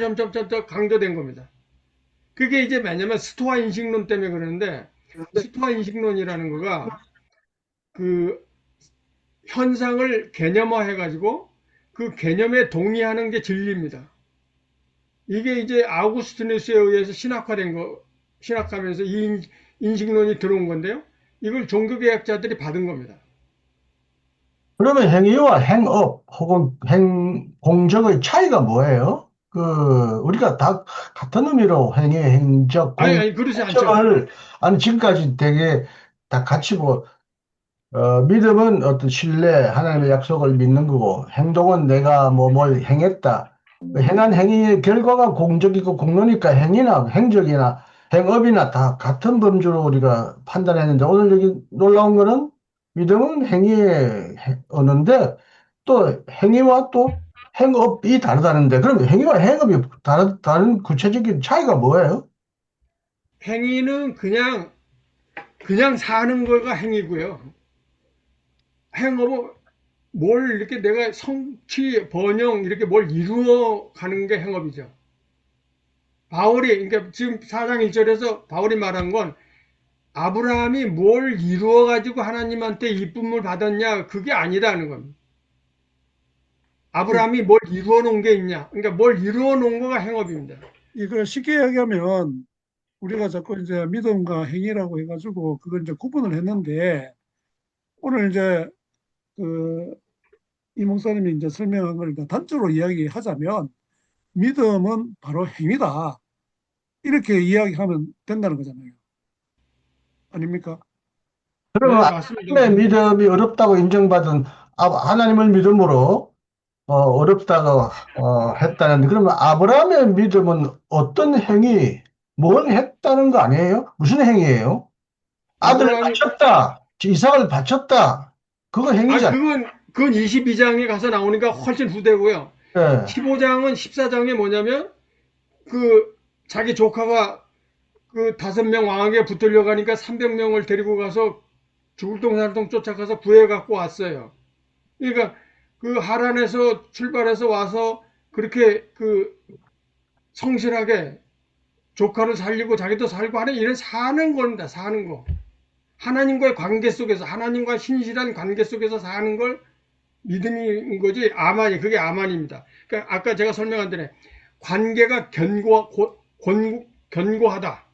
강조된 겁니다. 그게 이제 뭐냐면 스토아 인식론 때문에 그러는데 스토아 인식론이라는 거가 그 현상을 개념화해 가지고 그 개념에 동의하는 게 진리입니다. 이게 이제 아우구스티누스에 의해서 신학하면서 이 인식론이 들어온 건데요. 이걸 종교개혁자들이 받은 겁니다. 그러면 행위와 행업 혹은 공적의 차이가 뭐예요? 우리가 다 같은 의미로 행위, 행적, 아니, 그렇지 않죠. 공적을, 아니, 지금까지 되게 다 같이 믿음은 어떤 신뢰, 하나님의 약속을 믿는 거고, 행동은 내가 뭘 행했다. 그 행한 행위의 결과가 공적이고 공로니까 행위나 행적이나 행업이나 다 같은 범주로 우리가 판단했는데, 오늘 여기 놀라운 거는 믿음은 행위의 언어인데, 또 행위와 또 행업이 다르다는데, 그럼 행위와 행업이 다른 구체적인 차이가 뭐예요? 행위는 그냥 사는 거가 행위고요. 행업은 뭘 이렇게 내가 성취, 번영 이렇게 뭘 이루어 가는 게 행업이죠. 바울이 그러니까 지금 4장 1절에서 바울이 말한 건 아브라함이 뭘 이루어 가지고 하나님한테 이쁨을 받았냐 그게 아니라는 겁니다. 아브라함이 뭘 이루어 놓은 게 있냐? 그러니까 뭘 이루어 놓은 거가 행업입니다. 이걸 쉽게 이야기하면 우리가 자꾸 이제 믿음과 행위라고 해가지고 그걸 이제 구분을 했는데 오늘 이제 그 이 목사님이 이제 설명한 걸 이제 단적으로 이야기하자면 믿음은 바로 행위다. 이렇게 이야기하면 된다는 거잖아요. 아닙니까? 그러면 네, 맞습니다. 하나님의 믿음이 어렵다고 인정받은 하나님을 믿음으로 어렵다고 했다는데 그러면 아브라함의 믿음은 어떤 행위, 뭘 했다는 거 아니에요? 무슨 행위예요? 아들을 아브라함이 바쳤다, 이삭을 바쳤다. 그거 행위잖아요. 그건 22장에 가서 나오니까 훨씬 후대고요. 예. 15장은 14장에 뭐냐면 그 자기 조카가 그 5명 왕에게 붙들려 가니까 300명을 데리고 가서 죽을 동살동 쫓아가서 구해 갖고 왔어요. 그러니까 그 하란에서 출발해서 와서 그렇게 그 성실하게 조카를 살리고 자기도 살고 하는 이런 사는 겁니다. 사는 거. 하나님과의 관계 속에서 하나님과 신실한 관계 속에서 사는 걸 믿음인 거지 아만이 그게 아만입니다. 그러니까 아까 제가 설명한 대로 관계가 견고하다.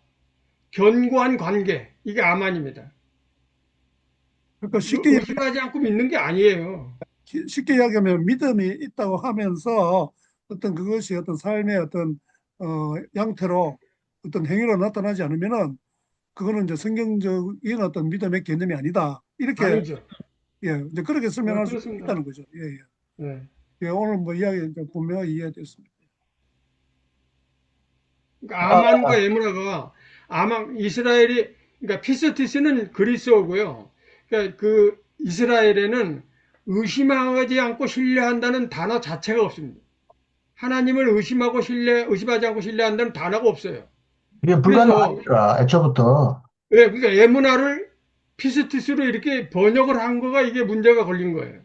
견고한 관계 이게 아만입니다. 그러니까 의심하지 않고 믿는 게 아니에요. 쉽게 이야기하면 믿음이 있다고 하면서 어떤 그것이 어떤 삶의 어떤 양태로 어떤 행위로 나타나지 않으면은 그거는 이제 성경적인 어떤 믿음의 개념이 아니다. 이렇게 아니죠. 예, 이제 그렇게 네, 설명할 수 그렇습니다. 있다는 거죠. 예, 예. 네. 예, 오늘 뭐 이야기 이제 분명히 이해됐습니다. 그러니까 아만과 에므라가 아만 이스라엘이 그러니까 피스티스는 그리스어고요. 그러니까 그 이스라엘에는 의심하지 않고 신뢰한다는 단어 자체가 없습니다. 하나님을 의심하지 않고 신뢰한다는 단어가 없어요. 이게 그래서 불가능하니까, 애초부터. 예, 그러니까 에므나를 피스티스로 이렇게 번역을 한 거가 이게 문제가 걸린 거예요.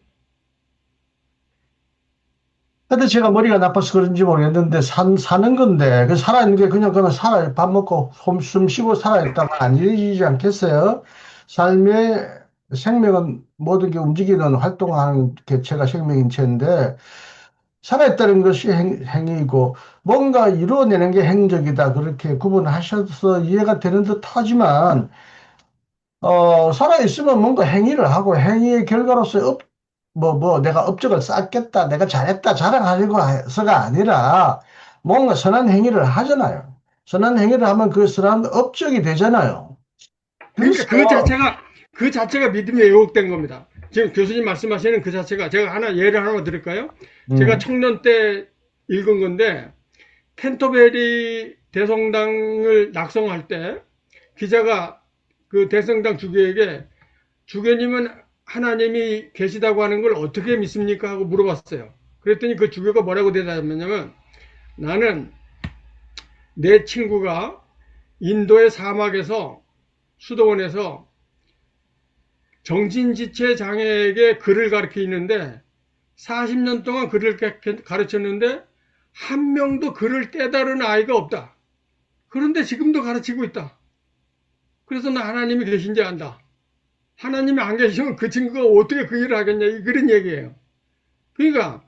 근데 제가 머리가 나빠서 그런지 모르겠는데, 사는 건데, 살아있는 게 그냥 밥 먹고 숨 쉬고 살아있다가 아니지 않겠어요? 삶의 생명은 모든 게 움직이는 활동하는 개체가 생명인 체인데, 살아있다는 것이 행위이고, 뭔가 이루어내는 게 행적이다. 그렇게 구분하셔서 이해가 되는 듯 하지만, 살아있으면 뭔가 행위를 하고 행위의 결과로서 내가 업적을 쌓겠다, 내가 잘했다, 자랑하려고 해서가 아니라 뭔가 선한 행위를 하잖아요. 선한 행위를 하면 그 선한 업적이 되잖아요. 그래서 그러니까 그 자체가 믿음에 왜곡된 겁니다. 지금 교수님 말씀하시는 그 자체가 제가 예를 하나 드릴까요? 제가 음, 청년 때 읽은 건데 캔터베리 대성당을 낙성할 때 기자가 그 대성당 주교에게 주교님은 하나님이 계시다고 하는 걸 어떻게 믿습니까? 하고 물어봤어요. 그랬더니 그 주교가 뭐라고 대답했냐면 나는 내 친구가 인도의 사막에서 수도원에서 정신지체 장애에게 글을 가르쳐 있는데 40년 동안 글을 가르쳤는데 한 명도 글을 깨달은 아이가 없다. 그런데 지금도 가르치고 있다. 그래서 나 하나님이 계신지 안다. 하나님이 안 계시면 그 친구가 어떻게 그 일을 하겠냐 그런 얘기예요. 그러니까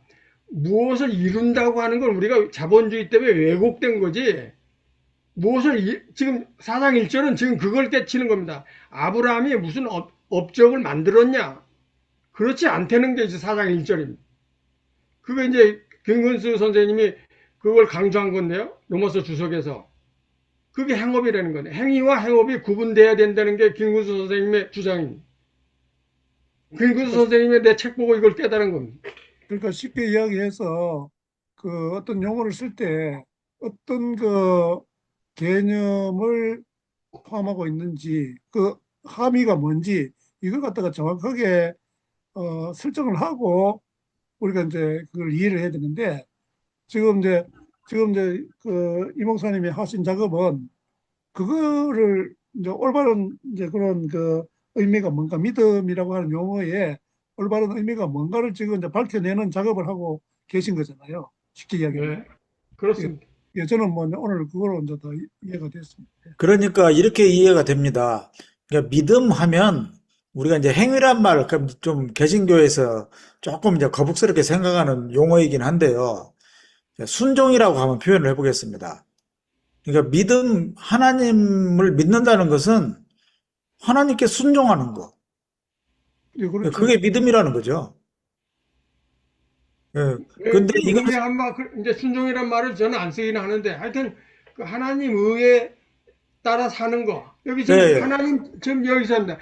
무엇을 이룬다고 하는 건 우리가 자본주의 때문에 왜곡된 거지. 지금 사상 일절은 지금 그걸 깨치는 겁니다. 아브라함이 무슨 업적을 만들었냐? 그렇지 않다는 게 이제 사상 일절입니다. 그거 이제 김근수 선생님이 그걸 강조한 건데요. 로마서 주석에서. 그게 행업이라는 거네. 행위와 행업이 구분돼야 된다는 게 김근수 선생님의 주장입니다. 김근수 선생님의 내 책 보고 이걸 깨달은 겁니다. 그러니까 쉽게 이야기해서 그 어떤 용어를 쓸 때 어떤 그 개념을 포함하고 있는지 그 함의가 뭔지 이걸 갖다가 정확하게 설정을 하고 우리가 이제 그걸 이해를 해야 되는데 지금 이제 그 이 목사님이 하신 작업은 그거를 이제 올바른 이제 그런 그 의미가 뭔가 믿음이라고 하는 용어의 올바른 의미가 뭔가를 지금 이제 밝혀내는 작업을 하고 계신 거잖아요. 쉽게 이야기하면. 네, 예, 그렇습니다. 예, 저는 뭐 오늘 그거로 이제 더 이해가 됐습니다. 그러니까 이렇게 이해가 됩니다. 그러니까 믿음하면 우리가 이제 행위란 말을 좀 개신교에서 조금 이제 거북스럽게 생각하는 용어이긴 한데요. 순종이라고 한번 표현을 해보겠습니다. 그러니까 하나님을 믿는다는 것은 하나님께 순종하는 거. 예, 그렇죠. 그게 믿음이라는 거죠. 예. 근데 이거, 의에 한 말, 이제 순종이란 말을 저는 안 쓰기는 하는데, 하여튼, 그 하나님 의에 따라 사는 거. 여기 예, 지금 예, 하나님, 지금 여기서 합니다.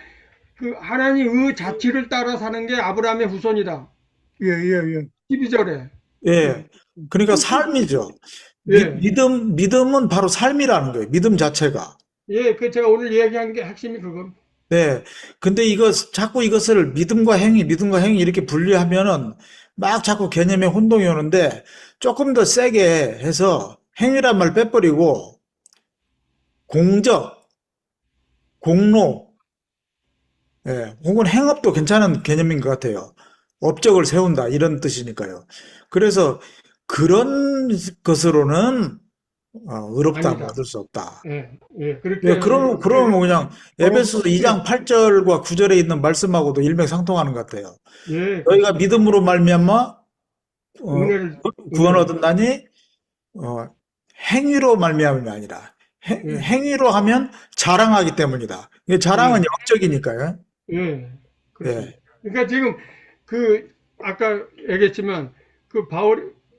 그 하나님 의 자치를 따라 사는 게 아브라함의 후손이다. 예, 예, 예. 12절에. 예. 예. 그러니까 삶이죠. 예. 믿음은 바로 삶이라는 거예요. 믿음 자체가. 예, 그 제가 오늘 이야기한 게 핵심이 그겁니다. 네. 근데 자꾸 이것을 믿음과 행위 이렇게 분리하면은 막 자꾸 개념에 혼동이 오는데 조금 더 세게 해서 행위란 말 빼버리고 공적, 공로, 예, 혹은 행업도 괜찮은 개념인 것 같아요. 업적을 세운다 이런 뜻이니까요. 그래서 그런 것으로는 의롭다함을 아니다. 얻을 수 없다. 예, 예, 예, 그렇게, 그러면 뭐 그냥 바로 에베소서 2장 8절과 9절에 있는 말씀하고도 일맥상통하는 것 같아요. 예, 너희가 그렇습니다. 믿음으로 말미암아 은혜를, 구원 은혜를, 얻었나니 어, 행위로 말미암음이 아니라 예, 행위로 하면 자랑하기 때문이다. 이게 자랑은 예, 영적이니까요. 예, 그렇습니다. 예, 그러니까 지금 아까 얘기했지만,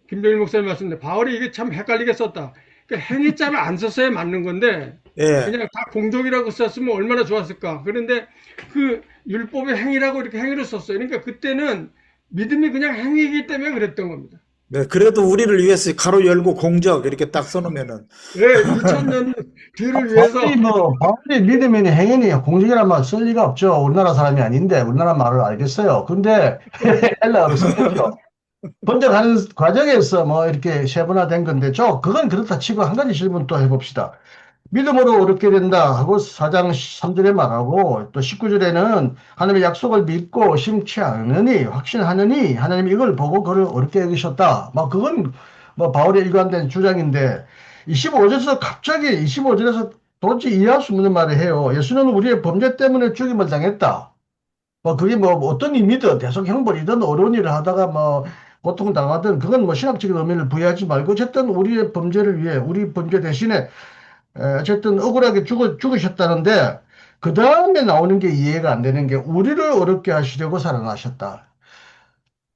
김병일 목사님 말씀인데, 바울이 이게 참 헷갈리게 썼다. 그러니까 행위자를 안 썼어야 맞는 건데, 예. 그냥 다 공적이라고 썼으면 얼마나 좋았을까. 그런데 그 율법의 행위라고 이렇게 행위를 썼어요. 그러니까 그때는 믿음이 그냥 행위이기 때문에 그랬던 겁니다. 네, 그래도 우리를 위해서 가로 열고 공적 이렇게 딱 써놓으면은 예, 2000년 뒤를 위해서. 바울이 믿음이니 행위니 공직이란 말 쓸 리가 없죠. 우리나라 사람이 아닌데 우리나라 말을 알겠어요. 근데 헬라어로 썼죠. 번역하는 과정에서 뭐 이렇게 세분화된 건데 그건 그렇다 치고 한 가지 질문 또 해봅시다. 믿음으로 얻게 된다 하고 4장 3절에 말하고 또 19절에는 하나님의 약속을 믿고 심지 않으니 확신하느니 하나님이 이걸 보고 그를 어렵게 여기셨다. 뭐 그건 뭐 바울의 일관된 주장인데 25절에서 도저히 이해할 수 없는 말을 해요. 예수는 우리의 범죄 때문에 죽임을 당했다. 뭐 그게 뭐 어떤 의미든 대속 형벌이든 어려운 일을 하다가 뭐 고통을 당하든 그건 뭐 신학적인 의미를 부여하지 말고 어쨌든 우리의 범죄를 위해 우리 범죄 대신에 어쨌든 억울하게 죽으셨다는데 그 다음에 나오는 게 이해가 안 되는 게 우리를 어렵게 하시려고 살아나셨다.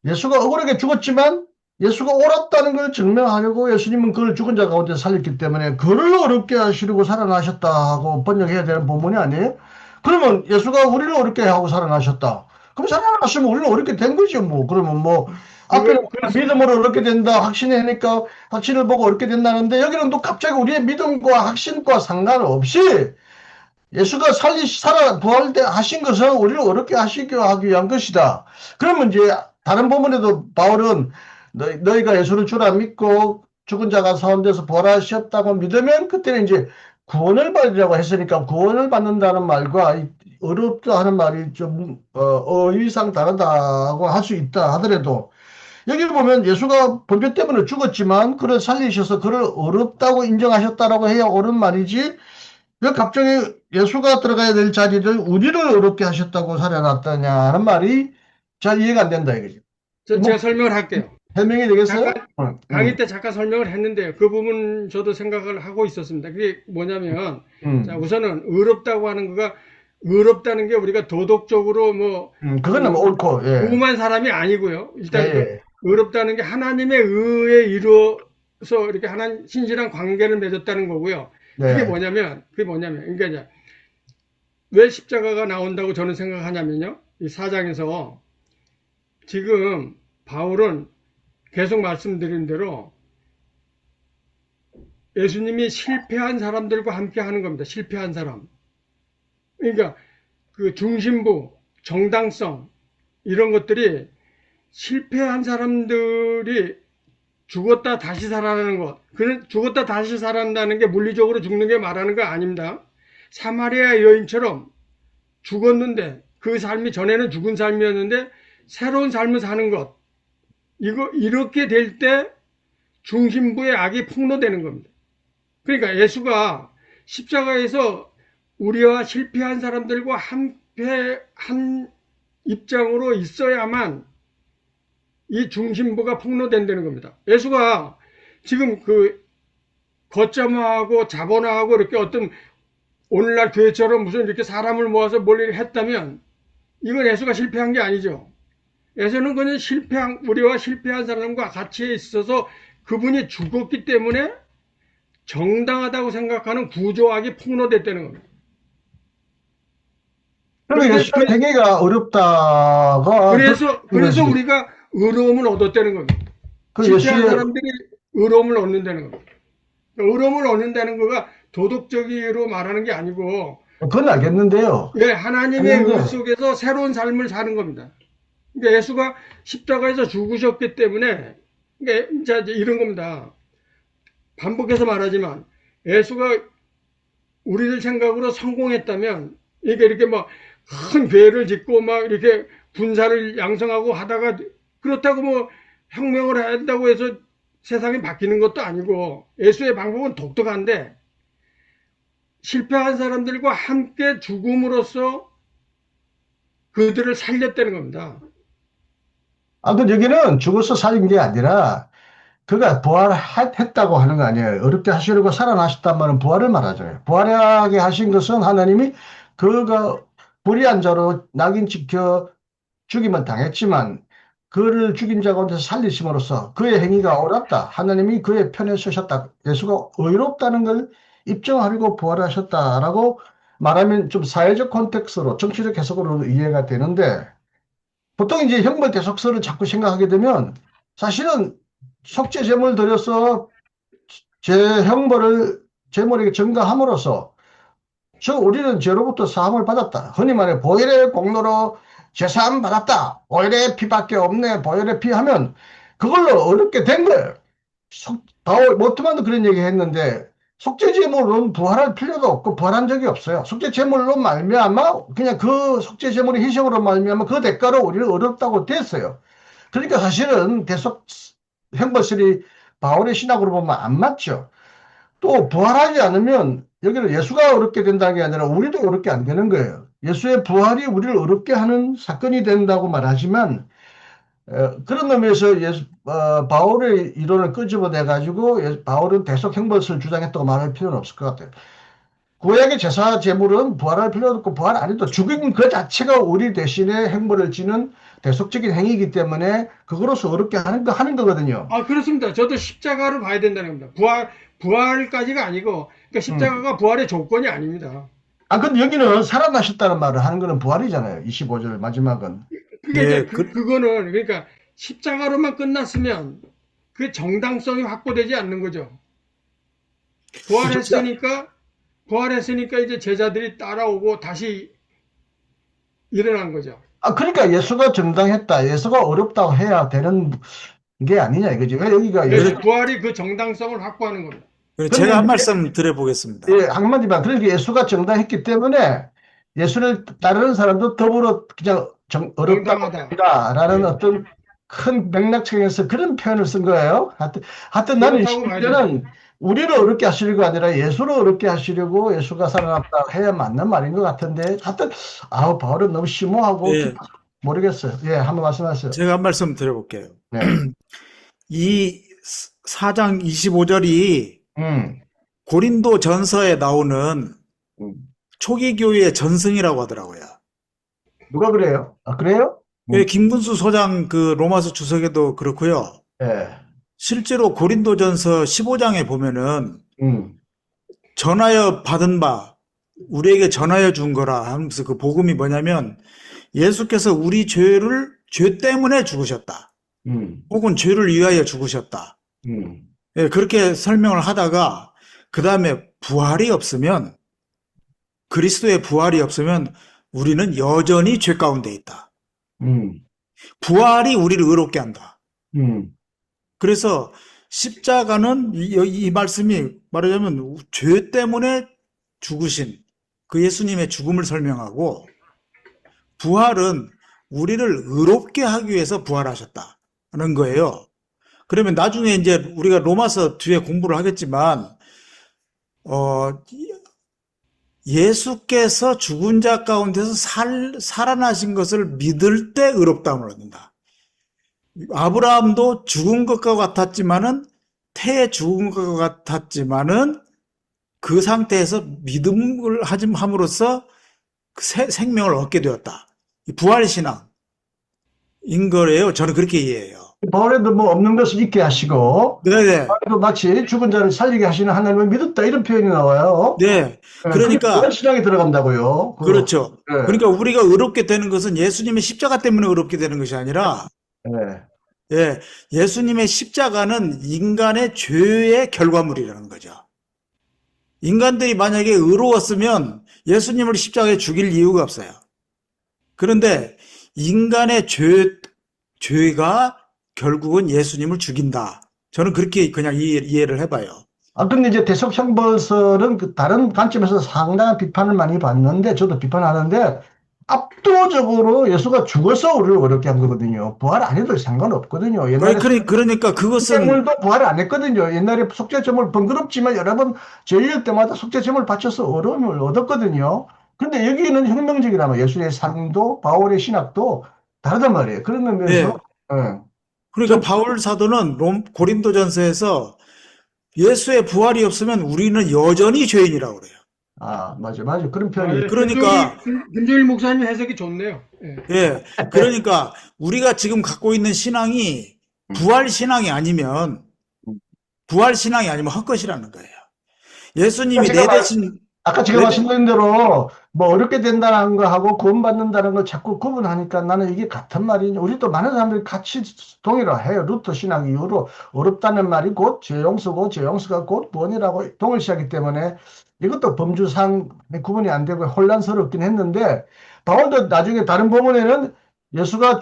예수가 억울하게 죽었지만 예수가 옳았다는 걸 증명하려고 예수님은 그를 죽은 자 가운데 살렸기 때문에 그를 어렵게 하시려고 살아나셨다 하고 번역해야 되는 본문이 아니에요? 그러면 예수가 우리를 어렵게 하고 살아나셨다. 그럼 살아나시면 우리는 어렵게 된 거죠, 뭐. 그러면 뭐, 앞에는 그것이 믿음으로 어렵게 된다, 확신하니까 확신을 보고 어렵게 된다는데 여기는 또 갑자기 우리의 믿음과 확신과 상관없이 예수가 부활하신 것은 우리를 어렵게 하기 위한 것이다. 그러면 이제 다른 부분에도 바울은 너희가 예수를 주라 믿고 죽은 자가 가운데서 부활하셨다고 믿으면 그때는 이제 구원을 받으라고 했으니까 구원을 받는다는 말과 어렵다 하는 말이 좀 어휘상 다르다고 할 수 있다 하더라도 여기 보면 예수가 번뇌 때문에 죽었지만 그를 살리셔서 그를 어렵다고 인정하셨다라고 해야 옳은 말이지 왜 갑자기 예수가 들어가야 될 자리를 우리를 어렵게 하셨다고 살아났다냐는 말이 잘 이해가 안 된다 이거지. 제가 설명을 할게요. 해명이 되겠어요? 잠깐 강의 때 잠깐 설명을 했는데요. 그 부분 저도 생각을 하고 있었습니다. 그게 뭐냐면 자, 우선은 의롭다고 하는 거가 의롭다는 게 우리가 도덕적으로 뭐 그거는 뭐 옳고, 예. 무고한 사람이 아니고요. 일단 예, 예. 의롭다는 게 하나님의 의에 이루어서 이렇게 하나님 신실한 관계를 맺었다는 거고요. 네. 그게 뭐냐면 그러니까 이제 왜 십자가가 나온다고 저는 생각하냐면요. 이 4장에서 지금 바울은 계속 말씀드린 대로 예수님이 실패한 사람들과 함께 하는 겁니다. 실패한 사람. 그러니까 그 중심부, 정당성 이런 것들이 실패한 사람들이 죽었다 다시 살아나는 것. 죽었다 다시 살아난다는 게 물리적으로 죽는 게 말하는 거 아닙니다. 사마리아 여인처럼 죽었는데 그 삶이 전에는 죽은 삶이었는데 새로운 삶을 사는 것. 이렇게 될 때 중심부의 악이 폭로되는 겁니다. 그러니까 예수가 십자가에서 우리와 실패한 사람들과 함께 한 입장으로 있어야만 이 중심부가 폭로된다는 겁니다. 예수가 지금 그 거점화하고 자본화하고 이렇게 어떤 오늘날 교회처럼 무슨 이렇게 사람을 모아서 뭘 했다면 이건 예수가 실패한 게 아니죠. 예수는 그냥 우리와 실패한 사람과 같이 있어서 그분이 죽었기 때문에 정당하다고 생각하는 구조학이 폭로됐다는 겁니다. 그러면 예수의 행위가 어렵다가 그래서 우리가 의로움을 얻었다는 겁니다. 실패한 사람들이 의로움을 얻는다는 겁니다. 의로움을 얻는다는 거가 도덕적으로 말하는 게 아니고 그건 알겠는데요. 예, 하나님의 의 속에서 새로운 삶을 사는 겁니다. 그러니까 예수가 십자가에서 죽으셨기 때문에 그러니까 이제 이런 겁니다. 반복해서 말하지만 예수가 우리들 생각으로 성공했다면 이렇게 막 큰 교회를 짓고 막 이렇게 군사를 양성하고 하다가 그렇다고 뭐 혁명을 한다고 해서 세상이 바뀌는 것도 아니고 예수의 방법은 독특한데 실패한 사람들과 함께 죽음으로써 그들을 살렸다는 겁니다. 그 여기는 죽어서 살린 게 아니라 그가 부활했다고 하는 거 아니에요. 어렵게 하시려고 살아나셨단 말은 부활을 말하잖아요. 부활하게 하신 것은 하나님이 그가 불의한 자로 낙인 찍혀 죽임을 당했지만 그를 죽인 자 가운데서 살리심으로써 그의 행위가 옳았다. 하나님이 그의 편에 서셨다. 예수가 의롭다는 걸 입증하려고 부활하셨다라고 말하면 좀 사회적 콘텍스트로 정치적 해석으로 이해가 되는데 보통 이제 형벌 대속서를 자꾸 생각하게 되면 사실은 속죄 제물 드려서 제 형벌을 제물에게 전가함으로써 우리는 죄로부터 사함을 받았다. 흔히 말해 보혈의 공로로 제사함 받았다. 보혈의 피밖에 없네. 보혈의 피 하면 그걸로 어렵게 된 거예요. 바울 모트만도 그런 얘기 했는데 속죄 제물은 부활할 필요도 없고 부활한 적이 없어요. 속죄 제물로 말미암아 그냥 그 속죄 제물의 희생으로 말미암아 그 대가로 우리를 어렵다고 됐어요. 그러니까 사실은 대속 형벌설이 바울의 신학으로 보면 안 맞죠. 또 부활하지 않으면 여기는 예수가 어렵게 된다는 게 아니라 우리도 어렵게 안 되는 거예요. 예수의 부활이 우리를 어렵게 하는 사건이 된다고 말하지만 그런 의미에서 바울의 이론을 끄집어내 가지고 바울은 대속 형벌설 주장했다고 말할 필요는 없을 것 같아요. 구약의 제사 제물은 부활할 필요도 없고 부활 안 해도 죽인 그 자체가 우리 대신에 형벌을 지는 대속적인 행위이기 때문에 그거로서 어렵게 하는 거거든요. 아, 그렇습니다. 저도 십자가를 봐야 된다는 겁니다. 부활까지가 아니고, 그러니까 음. 십자가가 부활의 조건이 아닙니다. 아, 근데 여기는 살아나셨다는 말을 하는 거는 부활이잖아요. 25절 마지막은. 그게 예, 이제 그거는, 그러니까 십자가로만 끝났으면 그 정당성이 확보되지 않는 거죠. 부활했으니까 이제 제자들이 따라오고 다시 일어난 거죠. 아, 그러니까 예수가 정당했다. 예수가 어렵다고 해야 되는 게 아니냐 이거지. 왜 여기가 그래서 예수, 부활이 그 정당성을 확보하는 겁니다. 제가 한 근데 말씀 드려보겠습니다. 예, 한마디만. 그러니까 예수가 정당했기 때문에 예수를 따르는 사람도 더불어 그냥 어렵다고 정당하다. 한다라는 예. 어떤 큰 맥락층에서 그런 표현을 쓴 거예요. 하여튼 나는 그렇다고 봐야죠. 이제는 우리를 어렵게 하시려고 아니라 예수를 어렵게 하시려고 예수가 살아났다 해야 맞는 말인 것 같은데 하여튼 바울은 너무 심오하고 예, 모르겠어요. 예, 한번 말씀하세요. 제가 한 말씀 드려볼게요. 네. 이 4장 25절이 음, 고린도 전서에 나오는 음. 초기 교회의 전승이라고 하더라고요. 누가 그래요? 아, 그래요? 김근수 소장 그 로마서 주석에도 그렇고요. 예. 실제로 고린도전서 15장에 보면은 음, 전하여 받은 바 우리에게 전하여 준 거라 하면서 그 복음이 뭐냐면 예수께서 우리 죄 때문에 죽으셨다. 음, 혹은 죄를 위하여 죽으셨다. 음, 예, 그렇게 설명을 하다가 그 다음에 부활이 없으면 그리스도의 부활이 없으면 우리는 여전히 죄 가운데 있다. 음, 부활이 우리를 의롭게 한다. 음. 그래서 십자가는 이 말씀이 말하자면 죄 때문에 죽으신 그 예수님의 죽음을 설명하고 부활은 우리를 의롭게 하기 위해서 부활하셨다는 거예요. 그러면 나중에 이제 우리가 로마서 뒤에 공부를 하겠지만 예수께서 죽은 자 가운데서 살아나신 것을 믿을 때 의롭다함을 얻는다. 아브라함도 죽은 것과 같았지만은 태에 죽은 것과 같았지만은 그 상태에서 믿음을 함으로써 생명을 얻게 되었다. 부활신앙인 거예요. 저는 그렇게 이해해요. 바울에도 뭐 없는 것을 있게 하시고 네네. 또 마치 죽은 자를 살리게 하시는 하나님을 믿었다 이런 표현이 나와요. 네. 그러니까 그런 신앙이 들어간다고요. 그렇죠. 네. 그러니까 우리가 의롭게 되는 것은 예수님의 십자가 때문에 의롭게 되는 것이 아니라 네. 예, 예수님의 십자가는 인간의 죄의 결과물이라는 거죠. 인간들이 만약에 의로웠으면 예수님을 십자가에 죽일 이유가 없어요. 그런데 인간의 죄가 결국은 예수님을 죽인다. 저는 그렇게 그냥 이해를 해봐요. 근데 이제 대속형벌설은 그 다른 관점에서 상당한 비판을 많이 받는데, 저도 비판하는데, 압도적으로 예수가 죽어서 우리를 어렵게 한 거거든요. 부활 안 해도 상관없거든요. 옛날에 그러니까 그것은 속죄제물도 부활을 안 했거든요. 옛날에 속죄제물 번거롭지만 여러 번 저희일 때마다 속죄제물 바쳐서 어려움을 얻었거든요. 근데 여기는 혁명적이라면 예수의 삶도 바울의 신학도 다르단 말이에요. 그런 면에서 예. 그러니까 바울 사도는 고린도전서에서 예수의 부활이 없으면 우리는 여전히 죄인이라고 그래요. 맞아. 그런 아, 표현이. 예. 그러니까 김종일 목사님 해석이 좋네요. 예. 예, 그러니까 우리가 지금 갖고 있는 신앙이 부활 신앙이 아니면 헛것이라는 거예요. 예수님이 내 대신 아까 제가 말씀드린 대로 뭐 어렵게 된다는 거하고 구원받는다는 걸 자꾸 구분하니까 나는 이게 같은 말이니 우리도 많은 사람들이 같이 동의를 해요. 루터 신학 이후로 어렵다는 말이 곧 죄 용서고 죄 용서가 곧 구원이라고 동일시하기 때문에 이것도 범주상 구분이 안 되고 혼란스럽긴 했는데 바울도 나중에 다른 부분에는 예수가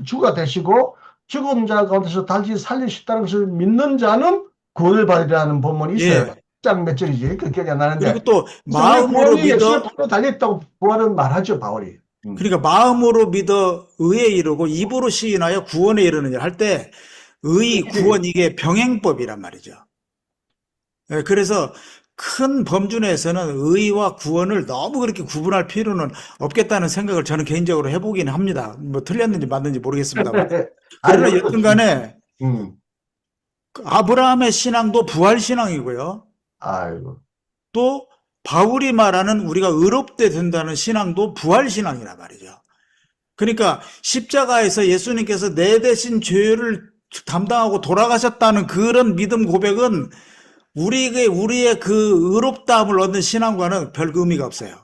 주가 되시고 죽은 자 가운데서 다시 살리셨다는 것을 믿는 자는 구원을 받으리라는 본문이 있어요. 예. 몇 절이지? 그 기억이 안 나는데. 그리고 또 마음으로 믿어 바로 달렸다고 부활은 말하죠, 바울이. 그러니까 마음으로 믿어 의에 이르고 입으로 시인하여 구원에 이르느냐 할 때 의, 구원 이게 병행법이란 말이죠. 예, 그래서 큰 범주 내에서는 의와 구원을 너무 그렇게 구분할 필요는 없겠다는 생각을 저는 개인적으로 해보긴 합니다. 뭐 틀렸는지 맞는지 모르겠습니다만. 그러나 여튼 간에 아브라함의 신앙도 부활 신앙이고요. 아이고. 또 바울이 말하는 우리가 의롭게 된다는 신앙도 부활 신앙이란 말이죠. 그러니까 십자가에서 예수님께서 내 대신 죄를 담당하고 돌아가셨다는 그런 믿음 고백은 우리의 그 의롭다함을 얻는 신앙과는 별 의미가 없어요.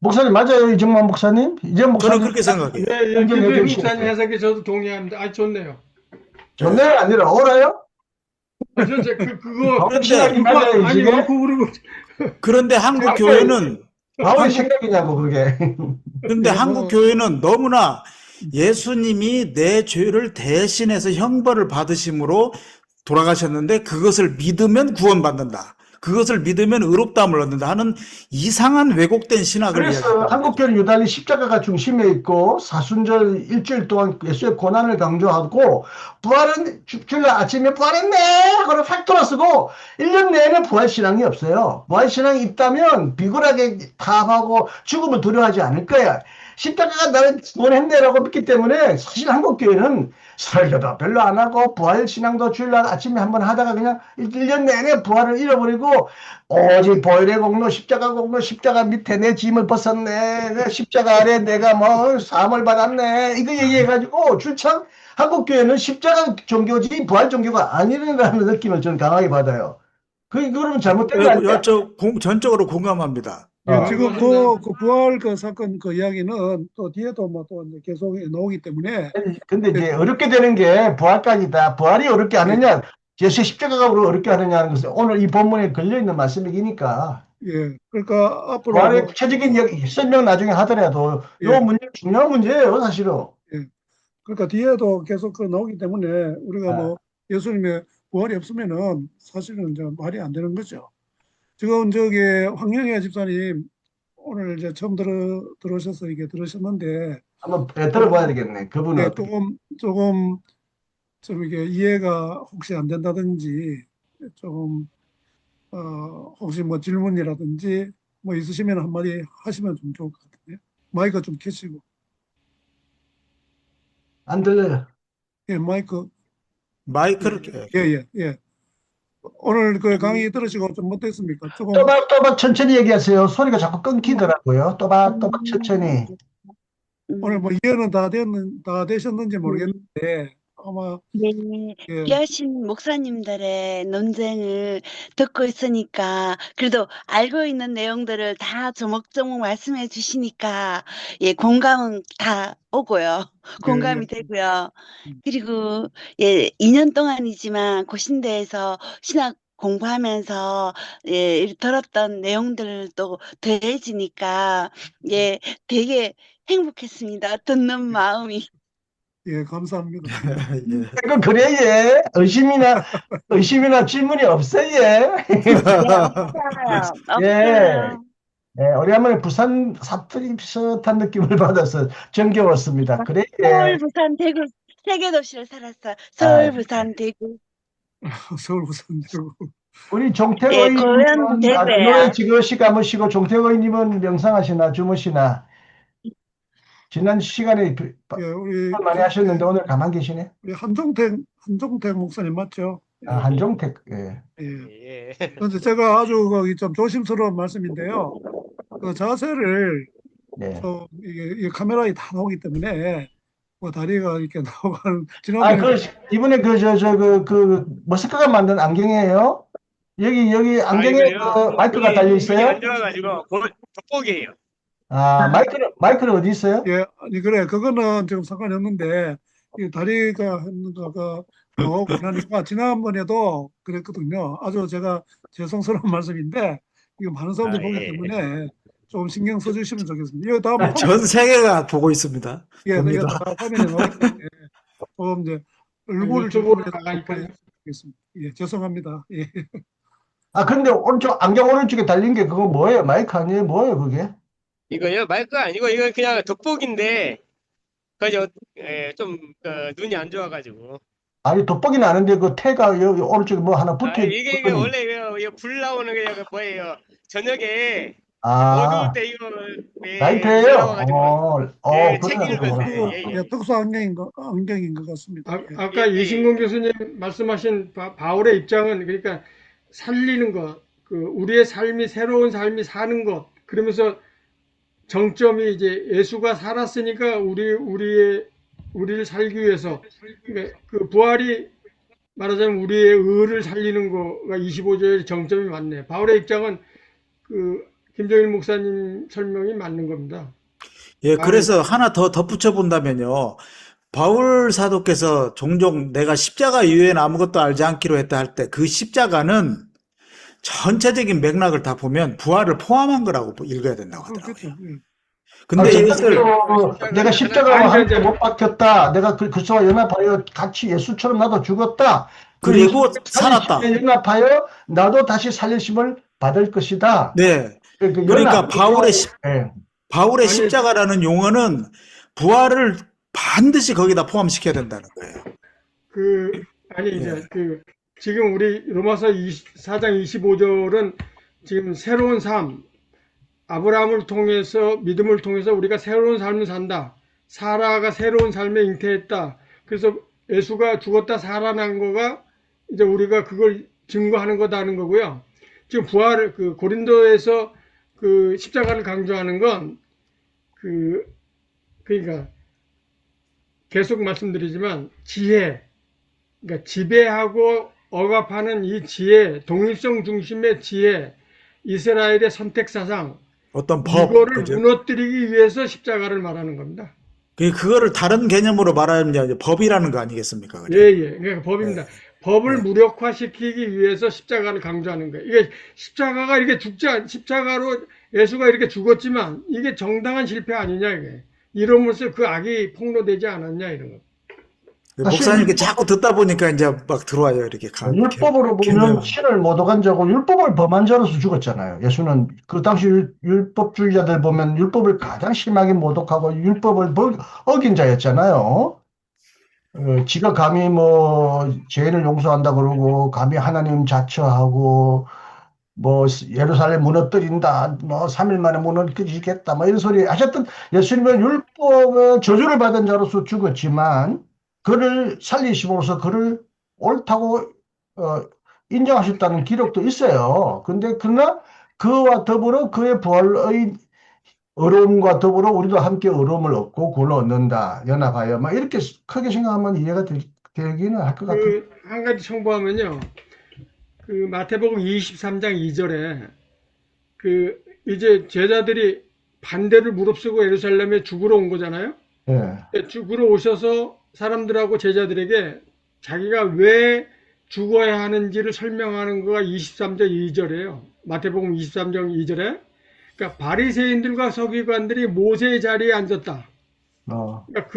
목사님 맞아요, 이정만 목사님? 이제 저는 목사님 그렇게 생각해요. 네, 예, 완전 김도희 얘기를 목사님 싫어요. 해석에 저도 동의합니다. 아, 좋네요. 좋네요 아니라 옳아요? 아, 진짜 그거 바울 신학이 그런데 맞아요 아니 지금? 옳고 그르고 그런데 한국 아까 교회는 바울 신학이냐고 그게. 근데 예, 한국 뭐, 교회는 너무나 예수님이 내 죄를 대신해서 형벌을 받으심으로 돌아가셨는데 그것을 믿으면 구원받는다. 그것을 믿으면 의롭다함을 얻는다 하는 이상한 왜곡된 신학을 그래서 이야기한다는 한국 거죠. 교회는 유달리 십자가가 중심에 있고 사순절 일주일 동안 예수의 고난을 강조하고 부활은 주일날 아침에 부활했네 하고는 확 돌아서고 1년 내내 부활 신앙이 없어요. 부활 신앙이 있다면 비굴하게 타협하고 죽음을 두려워하지 않을 거야. 십자가가 나를 구원했네라고 믿기 때문에 사실 한국 교회는 설교도 별로 안 하고 부활 신앙도 주일날 아침에 한번 하다가 그냥 1년 내내 부활을 잃어버리고 오직 보혈의 공로, 십자가 공로, 십자가 밑에 내 짐을 벗었네. 내 십자가 아래 내가 뭐 사함을 받았네. 이거 얘기해가지고 출창 한국 교회는 십자가 종교지 부활 종교가 아니라는 느낌을 저는 강하게 받아요. 그러면 잘못된 거 아니야? 전적으로 공감합니다. 예, 지금 맞습니다. 그 부활 그 사건 그 이야기는 또 뒤에도 뭐 또 이제 계속 나오기 때문에 근데 예, 이제 어렵게 되는 게 부활까지다. 부활이 어렵게 예, 하느냐, 예수의 십자가가 어렵게 하느냐는 것은 오늘 이 본문에 걸려있는 말씀이니까. 예. 그러니까 앞으로 부활의 뭐 구체적인 설명 나중에 하더라도 요 예, 문제 중요한 문제예요, 사실은. 예. 그러니까 뒤에도 계속 그 나오기 때문에 우리가 아, 뭐 예수님의 부활이 없으면은 사실은 이제 말이 안 되는 거죠. 지금 저기 황영애 집사님 오늘 이제 처음 들어오셔서 이게 들으셨는데 한번 들어봐야 조금 되겠네. 그분은 예, 어떻게. 조금 좀 이게 이해가 혹시 안 된다든지 조금 혹시 뭐 질문이라든지 뭐 있으시면 한마디 하시면 좀 좋을 것 같은데 마이크 좀 켜시고 안 들려요. 예 마이크 마이크를 예. 오늘 그 강의 들으시고 좀 어땠습니까? 조금 또박또박 천천히 얘기하세요. 소리가 자꾸 끊기더라고요. 또박또박 천천히. 오늘 뭐 이해는 다 되셨는지 모르겠는데 아마 네, 예, 귀하신 목사님들의 논쟁을 듣고 있으니까 그래도 알고 있는 내용들을 다 조목조목 말씀해 주시니까 예, 공감은 다 오고요. 예. 공감이 되고요. 그리고 예, 2년 동안이지만 고신대에서 신학 공부하면서 예, 들었던 내용들도 더해지니까 예, 되게 행복했습니다. 듣는 마음이. 예, 감사합니다. 예. 이거 그래, 예. 의심이나 질문이 없어, 예. 네, 없어요. 예. 없어요. 예, 오래간만에 부산 사투리 비슷한 느낌을 받아서 정겨웠습니다. 그래, 서울, 예. 부산, 대구 세 개 도시를 살았어요. 아, 서울, 부산, 대구. 서울 부산대고 우리 예, 종태거인님은 고향 노래 대구예요. 지그시 감으시고 종태거인님은 명상하시나 주무시나 지난 시간에 예, 우리 많이 하셨는데 오늘 가만 계시네. 우리 한종택 목사님 맞죠? 아, 한종택. 예. 예. 그런데 제가 아주 거기 좀 조심스러운 말씀인데요. 그 자세를 네. 좀 이게 카메라에 다 나오기 때문에 뭐 다리가 이렇게 나오고 아, 지난번에 이번에 머스크가 만든 안경이에요? 여기 안경에 이거요. 마이크가 눈이 달려 눈이 있어요? 안 좋아가지고 돋보기예요. 아, 마이크는 어디 있어요? 예, 아니 그래 그거는 지금 상관이 없는데 이 다리가 하는 거가 나오고 하니까 지난번에도 그랬거든요. 아주 제가 죄송스러운 말씀인데 이거 많은 사람들이 보기 예. 때문에 좀 신경 써주시면 좋겠습니다. 이거 다음 전 세계가 보고 있습니다. 예, 이게 봅니다. 다 화면에 나오기 때문에 좀 이제 얼굴을 유튜브로 조금이라도 나가니까요. 보겠습니다. 예, 죄송합니다. 예. 아, 근데 안경 오른쪽에 달린 게 그거 뭐예요? 마이크 아니에요? 뭐예요, 그게? 이거요 마이크가 아니고 이건 그냥 돋보기인데 그죠? 좀 눈이 안 좋아가지고. 아니, 돋보기는 아는데 그 태가 여기 오른쪽에 뭐 하나 붙어 이게 원래 이거 불 나오는 게 뭐예요? 저녁에 어두울 아, 때 이거 불 라이트예요? 나와가지고 그래야 챙기는 되구나. 거예요. 예. 예, 특수 안경인 것 같습니다. 예. 아까 이신공 교수님 말씀하신 바울의 입장은 그러니까 살리는 것, 그 우리의 삶이 새로운 삶이 사는 것, 그러면서 정점이 이제 예수가 살았으니까 우리를 살기 위해서 그러니까 그 부활이 말하자면 우리의 의를 살리는 거가 25절의 정점이 맞네. 바울의 입장은 그 김정일 목사님 설명이 맞는 겁니다. 예, 바울의 그래서 하나 더 덧붙여 본다면요. 바울 사도께서 종종 내가 십자가 이외에는 아무것도 알지 않기로 했다 할 때 그 십자가는 전체적인 맥락을 다 보면 부활을 포함한 거라고 읽어야 된다고 하더라고요. 그렇죠. 예. 근데 이것을 내가 십자가는 십자가로 하나- 함께 못 박혔다. 내가 그리스도와 연합하여 같이 예수처럼 나도 죽었다. 그리고 살았다. 살리심에 연합하여 나도 다시 살리심을 받을 것이다. 네. 그 그러니까 연합. 바울의 아니- 십자가라는 용어는 부활을 반드시 거기다 포함시켜야 된다는 거예요. 이제 지금 우리 로마서 4장 25절은 지금 새로운 삶, 아브라함을 통해서 믿음을 통해서 우리가 새로운 삶을 산다. 사라가 새로운 삶에 잉태했다. 그래서 예수가 죽었다 살아난 거가 이제 우리가 그걸 증거하는 거다는 거고요. 지금 부활을 고린도에서 그 십자가를 강조하는 건 그러니까 계속 말씀드리지만 지혜, 그러니까 지배하고 억압하는 이 지혜, 동일성 중심의 지혜, 이스라엘의 선택 사상, 어떤 법, 이거를 그죠? 무너뜨리기 위해서 십자가를 말하는 겁니다. 그거를 다른 개념으로 말하면 이제 법이라는 거 아니겠습니까? 그죠? 예. 그러니까 법입니다. 법을 네. 무력화시키기 위해서 십자가를 강조하는 거예요. 이게 십자가가 이렇게 십자가로 예수가 이렇게 죽었지만 이게 정당한 실패 아니냐 이게. 이러면서 그 악이 폭로되지 않았냐 이런 거. 목사님께 자꾸 듣다 보니까 이제 막 들어와요. 이렇게 율법으로 보면 개념은. 신을 못 어간 자고 율법을 범한 자로서 죽었잖아요. 예수는 그 당시 율법주의자들 보면 율법을 가장 심하게 모독하고 율법을 어긴 자였잖아요. 지가 감히 뭐 죄인을 용서한다 그러고 감히 하나님 자처하고 뭐 예루살렘 무너뜨린다, 뭐 3일 만에 무너뜨리겠다, 뭐 이런 소리 하셨던 예수님은 율법의 저주를 받은 자로서 죽었지만 그를 살리심으로써 그를 옳다고 인정하셨다는 기록도 있어요. 근데 그러나 그와 더불어 그의 부활의 어려움과 더불어 우리도 함께 어려움을 얻고 구원을 얻는다. 연합하여 막 이렇게 크게 생각하면 이해가 되기는 할 것 같아요. 한 가지 첨부하면요. 그 마태복음 23장 2절에 이제 제자들이 반대를 무릅쓰고 예루살렘에 죽으러 온 거잖아요. 예. 죽으러 오셔서 사람들하고 제자들에게 자기가 왜 죽어야 하는지를 설명하는 거가 23장 2절이에요. 마태복음 23장 2절에. 그러니까 바리새인들과 서기관들이 모세의 자리에 앉았다. 그러니까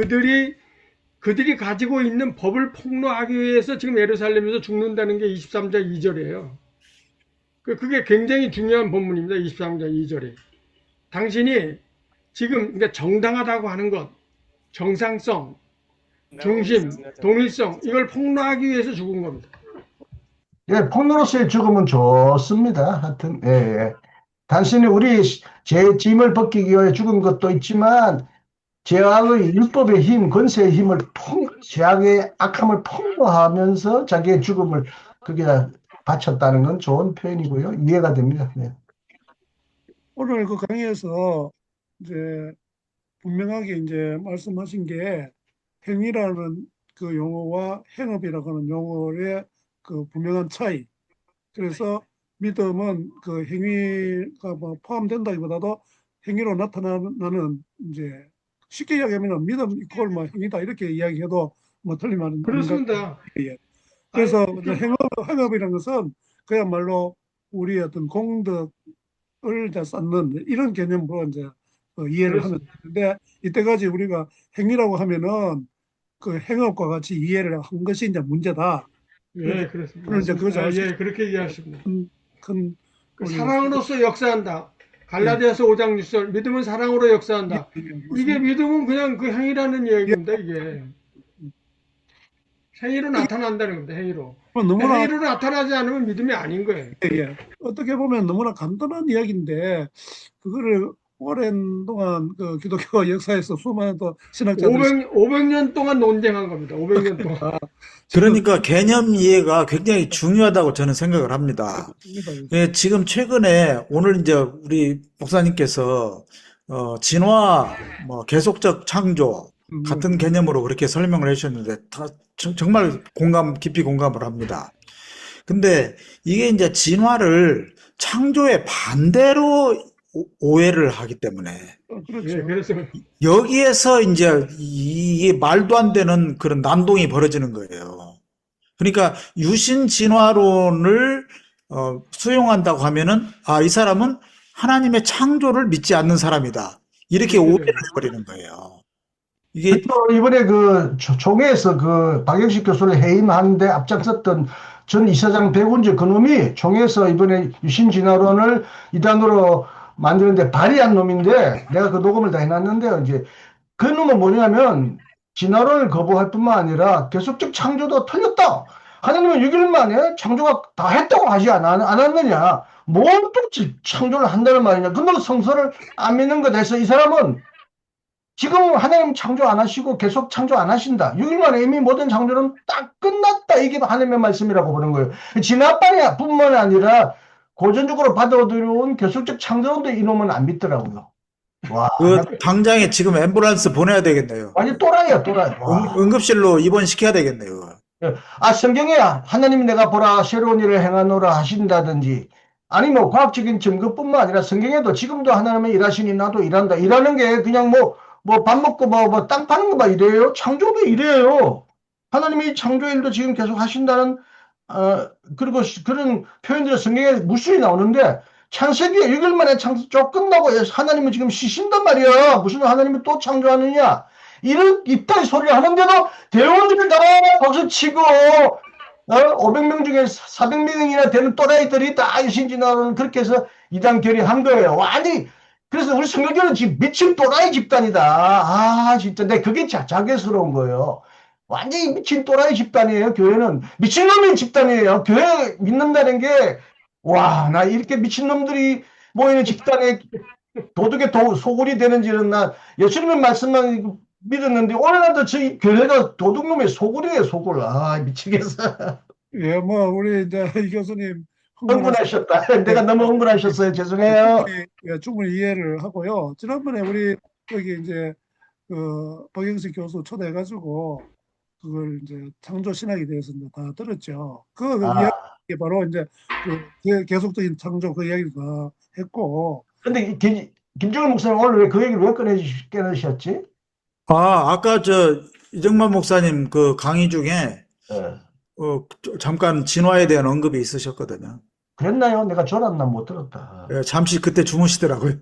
그들이 가지고 있는 법을 폭로하기 위해서 지금 예루살렘에서 죽는다는 게 23장 2절이에요. 그게 굉장히 중요한 본문입니다. 23장 2절이. 당신이 지금 그러니까 정당하다고 하는 것, 정상성, 중심, 동일성 이걸 폭로하기 위해서 죽은 겁니다. 예, 폭로로서의 죽음은 좋습니다. 하여튼, 예. 단순히 우리 제 짐을 벗기기 위해 죽은 것도 있지만, 죄악의 율법의 힘, 권세의 힘을 죄악의 악함을 폭로하면서 자기의 죽음을 거기다 바쳤다는 건 좋은 표현이고요. 이해가 됩니다. 네. 오늘 그 강의에서 이제 분명하게 이제 말씀하신 게 행위라는 그 용어와 행업이라고 하는 용어의 그 분명한 차이. 그래서 믿음은 그 행위가 뭐 포함된다기보다도 행위로 나타나는 이제 쉽게 이야기하면 믿음 이퀄 뭐 행위다 이렇게 이야기해도 뭐 틀린 말은 아닌 것 그렇습니다. 같아요. 그래서 이제 행업이라는 것은 그야말로 우리의 어떤 공덕을 이제 쌓는 이런 개념으로 이제 이해를 하면 되는데 이때까지 우리가 행위라고 하면은 그 행업과 같이 이해를 한 것이 이제 문제다. 예, 그렇습니다. 오늘 이제 그거 잘 예, 그렇게 이해하십니다. 큰 사랑으로서 역사한다. 갈라디아서 5장 6절 믿음은 사랑으로 역사한다. 이게 믿음은 그냥 그 행위라는 이야기입니다. 이게 행위로 나타난다는 겁니다. 행위로. 너무나 행위로 나타나지 않으면 믿음이 아닌 거예요. 예. 어떻게 보면 너무나 간단한 이야기인데 그거를 오랜 동안 그 기독교 역사에서 수많은 또 신학자들이 500년 동안 논쟁한 겁니다. 500년 동안. 그러니까 개념 이해가 굉장히 중요하다고 저는 생각을 합니다. 예, 지금 최근에 오늘 이제 우리 목사님께서 진화, 뭐 계속적 창조 음, 같은 개념으로 그렇게 설명을 해주셨는데 정말 깊이 공감을 합니다. 근데 이게 이제 진화를 창조의 반대로 오해를 하기 때문에 예, 그렇죠. 그래서 여기에서 이제 이게 말도 안 되는 그런 난동이 벌어지는 거예요. 그러니까 유신 진화론을 수용한다고 하면은 이 사람은 하나님의 창조를 믿지 않는 사람이다. 이렇게 그렇게 오해를 되는 해버리는 거예요. 이게 그리고 이번에 그 총회에서 그 박영식 교수를 해임하는데 앞장섰던 전 이사장 백운재 그놈이 총회에서 이번에 유신진화론을 이단으로 만드는데 발의한 놈인데 내가 그 녹음을 다 해놨는데요. 이제 그 놈은 뭐냐면 진화론을 거부할 뿐만 아니라 계속적 창조도 틀렸다. 하나님은 6일 만에 창조가 다 했다고 하지 않았느냐. 뭘또 창조를 한다는 말이냐. 그놈 성서를 안 믿는 것 해서 이 사람은 지금 하나님 창조 안 하시고 계속 창조 안 하신다. 6일 만에 이미 모든 창조는 딱 끝났다. 이게 하나님의 말씀이라고 보는 거예요. 진화뿐이 뿐만 아니라 고전적으로 받아들여온 계속적 창조론도 이놈은 안 믿더라고요. 와, 나 당장에 지금 앰뷸런스 보내야 되겠네요. 완전 또라이야, 또라이. 와. 응급실로 입원시켜야 되겠네요. 성경에 하나님 내가 보라 새로운 일을 행하노라 하신다든지 아니 뭐 과학적인 증거뿐만 아니라 성경에도 지금도 하나님의 일하시니 나도 일한다. 일하는 게 그냥 뭐 밥 먹고 뭐 땅 파는 거 막 이래요. 창조도 이래요. 하나님이 창조일도 지금 계속 하신다는 그리고 그런 표현들이 성경에 무수히 나오는데 창세기 6일 만에 창조 끝나고 하나님은 지금 쉬신단 말이야. 무슨 하나님이 또 창조하느냐. 이딴 소리를 하는데도 대원들을 다 박수 치고 500명 중에 400명이나 되는 또라이들이 다 유신진화론을 그렇게 해서 이단 결의한 거예요. 아니 그래서 우리 성경교는 지금 미친 또라이 집단이다. 아 진짜 내 그게 자괴스러운 거예요. 완전히 미친 또라이 집단이에요. 교회는 미친놈의 집단이에요. 교회 믿는다는 게 와 나 이렇게 미친놈들이 모이는 집단에 도덕의 소굴이 되는지는 나 예수님의 말씀만 믿었는데 오늘날도 저희 교회가 도둑놈의 소굴이에요, 소굴. 아, 미치겠어. 예, 뭐 우리 이제 이 교수님 흥분하셨다. 내가 너무 흥분하셨어요. 죄송해요. 충분히 이해를 하고요. 지난번에 우리 여기 이제 그 박영식 교수 초대해가지고 그걸 이제 창조 신학에 대해서 이제 다 들었죠. 그 이야기 바로 이제 그 계속적인 창조 그 이야기를 다 했고. 근데 김정은 목사님 오늘 왜 그 얘기를 왜 꺼내셨지? 아까 이정만 목사님 그 강의 중에 잠깐 진화에 대한 언급이 있으셨거든요. 그랬나요? 내가 전화나 못 들었다. 잠시 그때 주무시더라고요.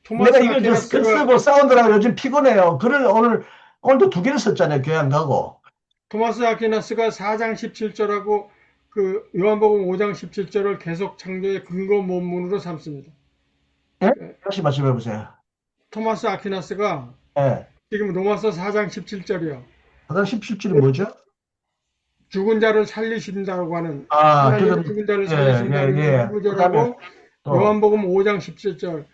내가 이거 글 쓰고 사운드라고 요즘 피곤해요. 글을 오늘도 2개를 썼잖아요. 교회 안 가고. 토마스 아퀴나스가 4장 17절하고 그 요한복음 5장 17절을 계속 창조의 근거 본문으로 삼습니다. 네? 다시 말씀해 보세요. 토마스 아퀴나스가 네. 지금 로마서 4장 17절이요. 4장 17절이 뭐죠? 죽은 자를 살리신다고 하는 그럼 죽은 자를 살리신다는 구절하고 요한복음 5장 17절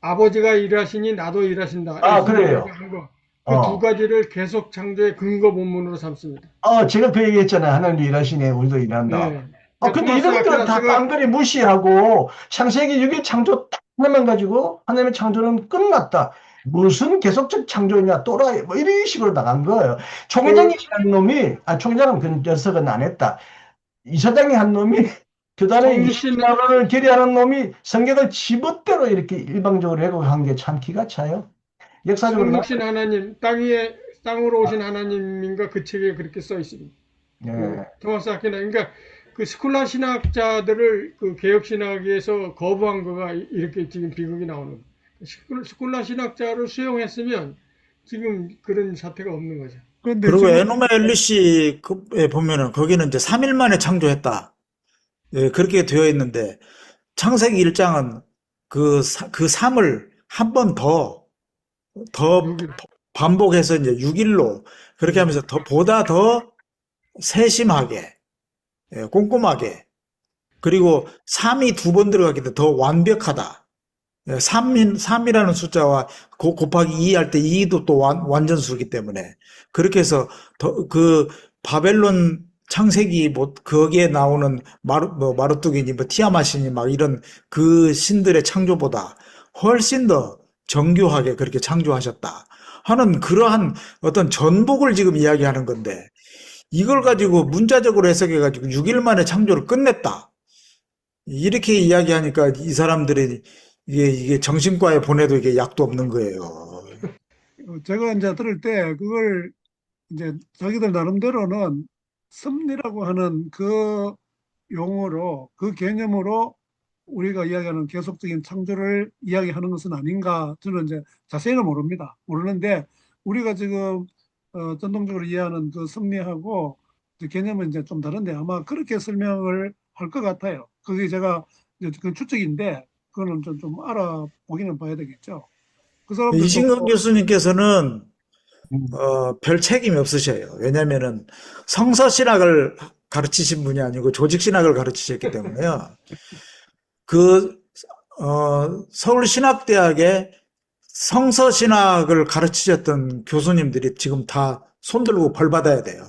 아버지가 일하시니 나도 일하신다. 그래요. 그 두 가지를 계속 창조의 근거 본문으로 삼습니다. 제가 그 얘기 했잖아요. 하나님도 일하시네. 우리도 일한다. 네. 근데 이런 것들은 다 깡그리 무시하고 창세기 6일 창조 딱 하나만 가지고 하나님의 창조는 끝났다. 무슨 계속적 창조냐 또라이 뭐 이런 식으로 나간 거예요. 총회장이 한 놈이 총회장은 그 녀석은 안 했다. 이사장이 한 놈이 교단의 유신론을 결의하는 놈이 성경을 지멋대로 이렇게 일방적으로 왜곡한 게 참 기가 차요. 역사적으로 성육신 하나님 땅으로 오신 하나님인가 그 책에 그렇게 써 있습니다. 네. 토마스 아퀴나 그러니까 그 스콜라 신학자들을 그 개혁 신학에서 거부한 거가 이렇게 지금 비극이 나오는 거예요. 스콜라 신학자를 수용했으면 지금 그런 사태가 없는 거죠. 그리고 에노메 엘리시에 보면은 거기는 이제 3일 만에 창조했다. 예, 그렇게 되어 있는데 창세기 1장은 그 3을 한 번 더 반복해서 이제 6일로 그렇게 하면서 보다 더 세심하게, 꼼꼼하게, 그리고 3이 2번 들어가기 때문에 더 완벽하다. 3이라는 숫자와 곱하기 2 할 때 2도 또 완전수이기 때문에 그렇게 해서 그 바벨론 창세기 뭐 거기에 나오는 마루뚝이니 뭐 티아마신이 막 이런 그 신들의 창조보다 훨씬 더 정교하게 그렇게 창조하셨다 하는 그러한 어떤 전복을 지금 이야기하는 건데 이걸 가지고 문자적으로 해석해 가지고 6일 만에 창조를 끝냈다. 이렇게 이야기하니까 이 사람들이 이게 정신과에 보내도 이게 약도 없는 거예요. 제가 이제 들을 때 그걸 이제 자기들 나름대로는 섭리라고 하는 그 용어로 그 개념으로 우리가 이야기하는 계속적인 창조를 이야기하는 것은 아닌가 저는 이제 자세히는 모르는데 우리가 지금 전통적으로 이해하는 그 섭리하고 이제 개념은 이제 좀 다른데 아마 그렇게 설명을 할 것 같아요. 그게 제가 이제 그 추측인데 그거는 좀 알아보기는 봐야 되겠죠. 그 사람들도 이신근 교수님께서는 음. 별 책임이 없으셔요. 왜냐면은 성서신학을 가르치신 분이 아니고 조직신학을 가르치셨기 때문에요. 그, 서울신학대학에 성서신학을 가르치셨던 교수님들이 지금 다 손들고 벌 받아야 돼요.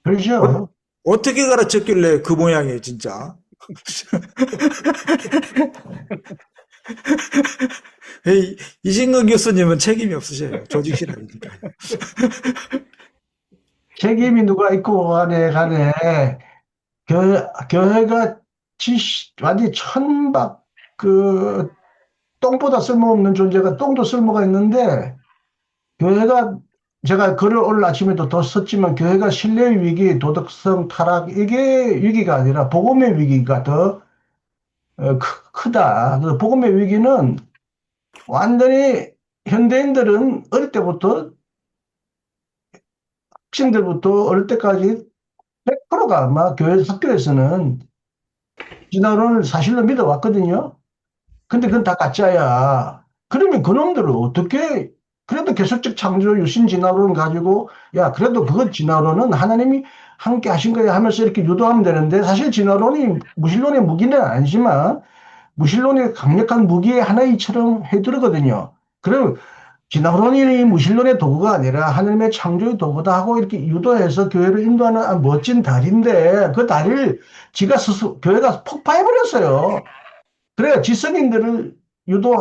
그렇죠. 어떻게 가르쳤길래 그 모양이에요, 진짜. 이신근 교수님은 책임이 없으셔요. 조직신학이니까. 책임이 누가 있고 간에 교회가 완전히 천박 그 똥보다 쓸모없는 존재가 똥도 쓸모가 있는데 교회가 제가 글을 오늘 아침에도 더 썼지만 교회가 신뢰 위기, 도덕성 타락 이게 위기가 아니라 복음의 위기가 더 크다. 그래서 복음의 위기는 완전히 현대인들은 어릴 때부터 학생들부터 어릴 때까지 100%가 아마 교회 학교에서는 진화론을 사실로 믿어왔거든요. 근데 그건 다 가짜야. 그러면 그놈들을 어떻게, 그래도 계속적 창조 유신 진화론을 가지고, 야, 그래도 그것 진화론은 하나님이 함께 하신 거야 하면서 이렇게 유도하면 되는데, 사실 진화론이 무신론의 무기는 아니지만, 무신론의 강력한 무기의 하나이처럼 해두르거든요. 그럼 진화론이 무신론의 도구가 아니라 하나님의 창조의 도구다 하고 이렇게 유도해서 교회를 인도하는 멋진 다리인데, 그 다리를 지가 스스로, 교회가 폭파해버렸어요. 그래야 지성인들을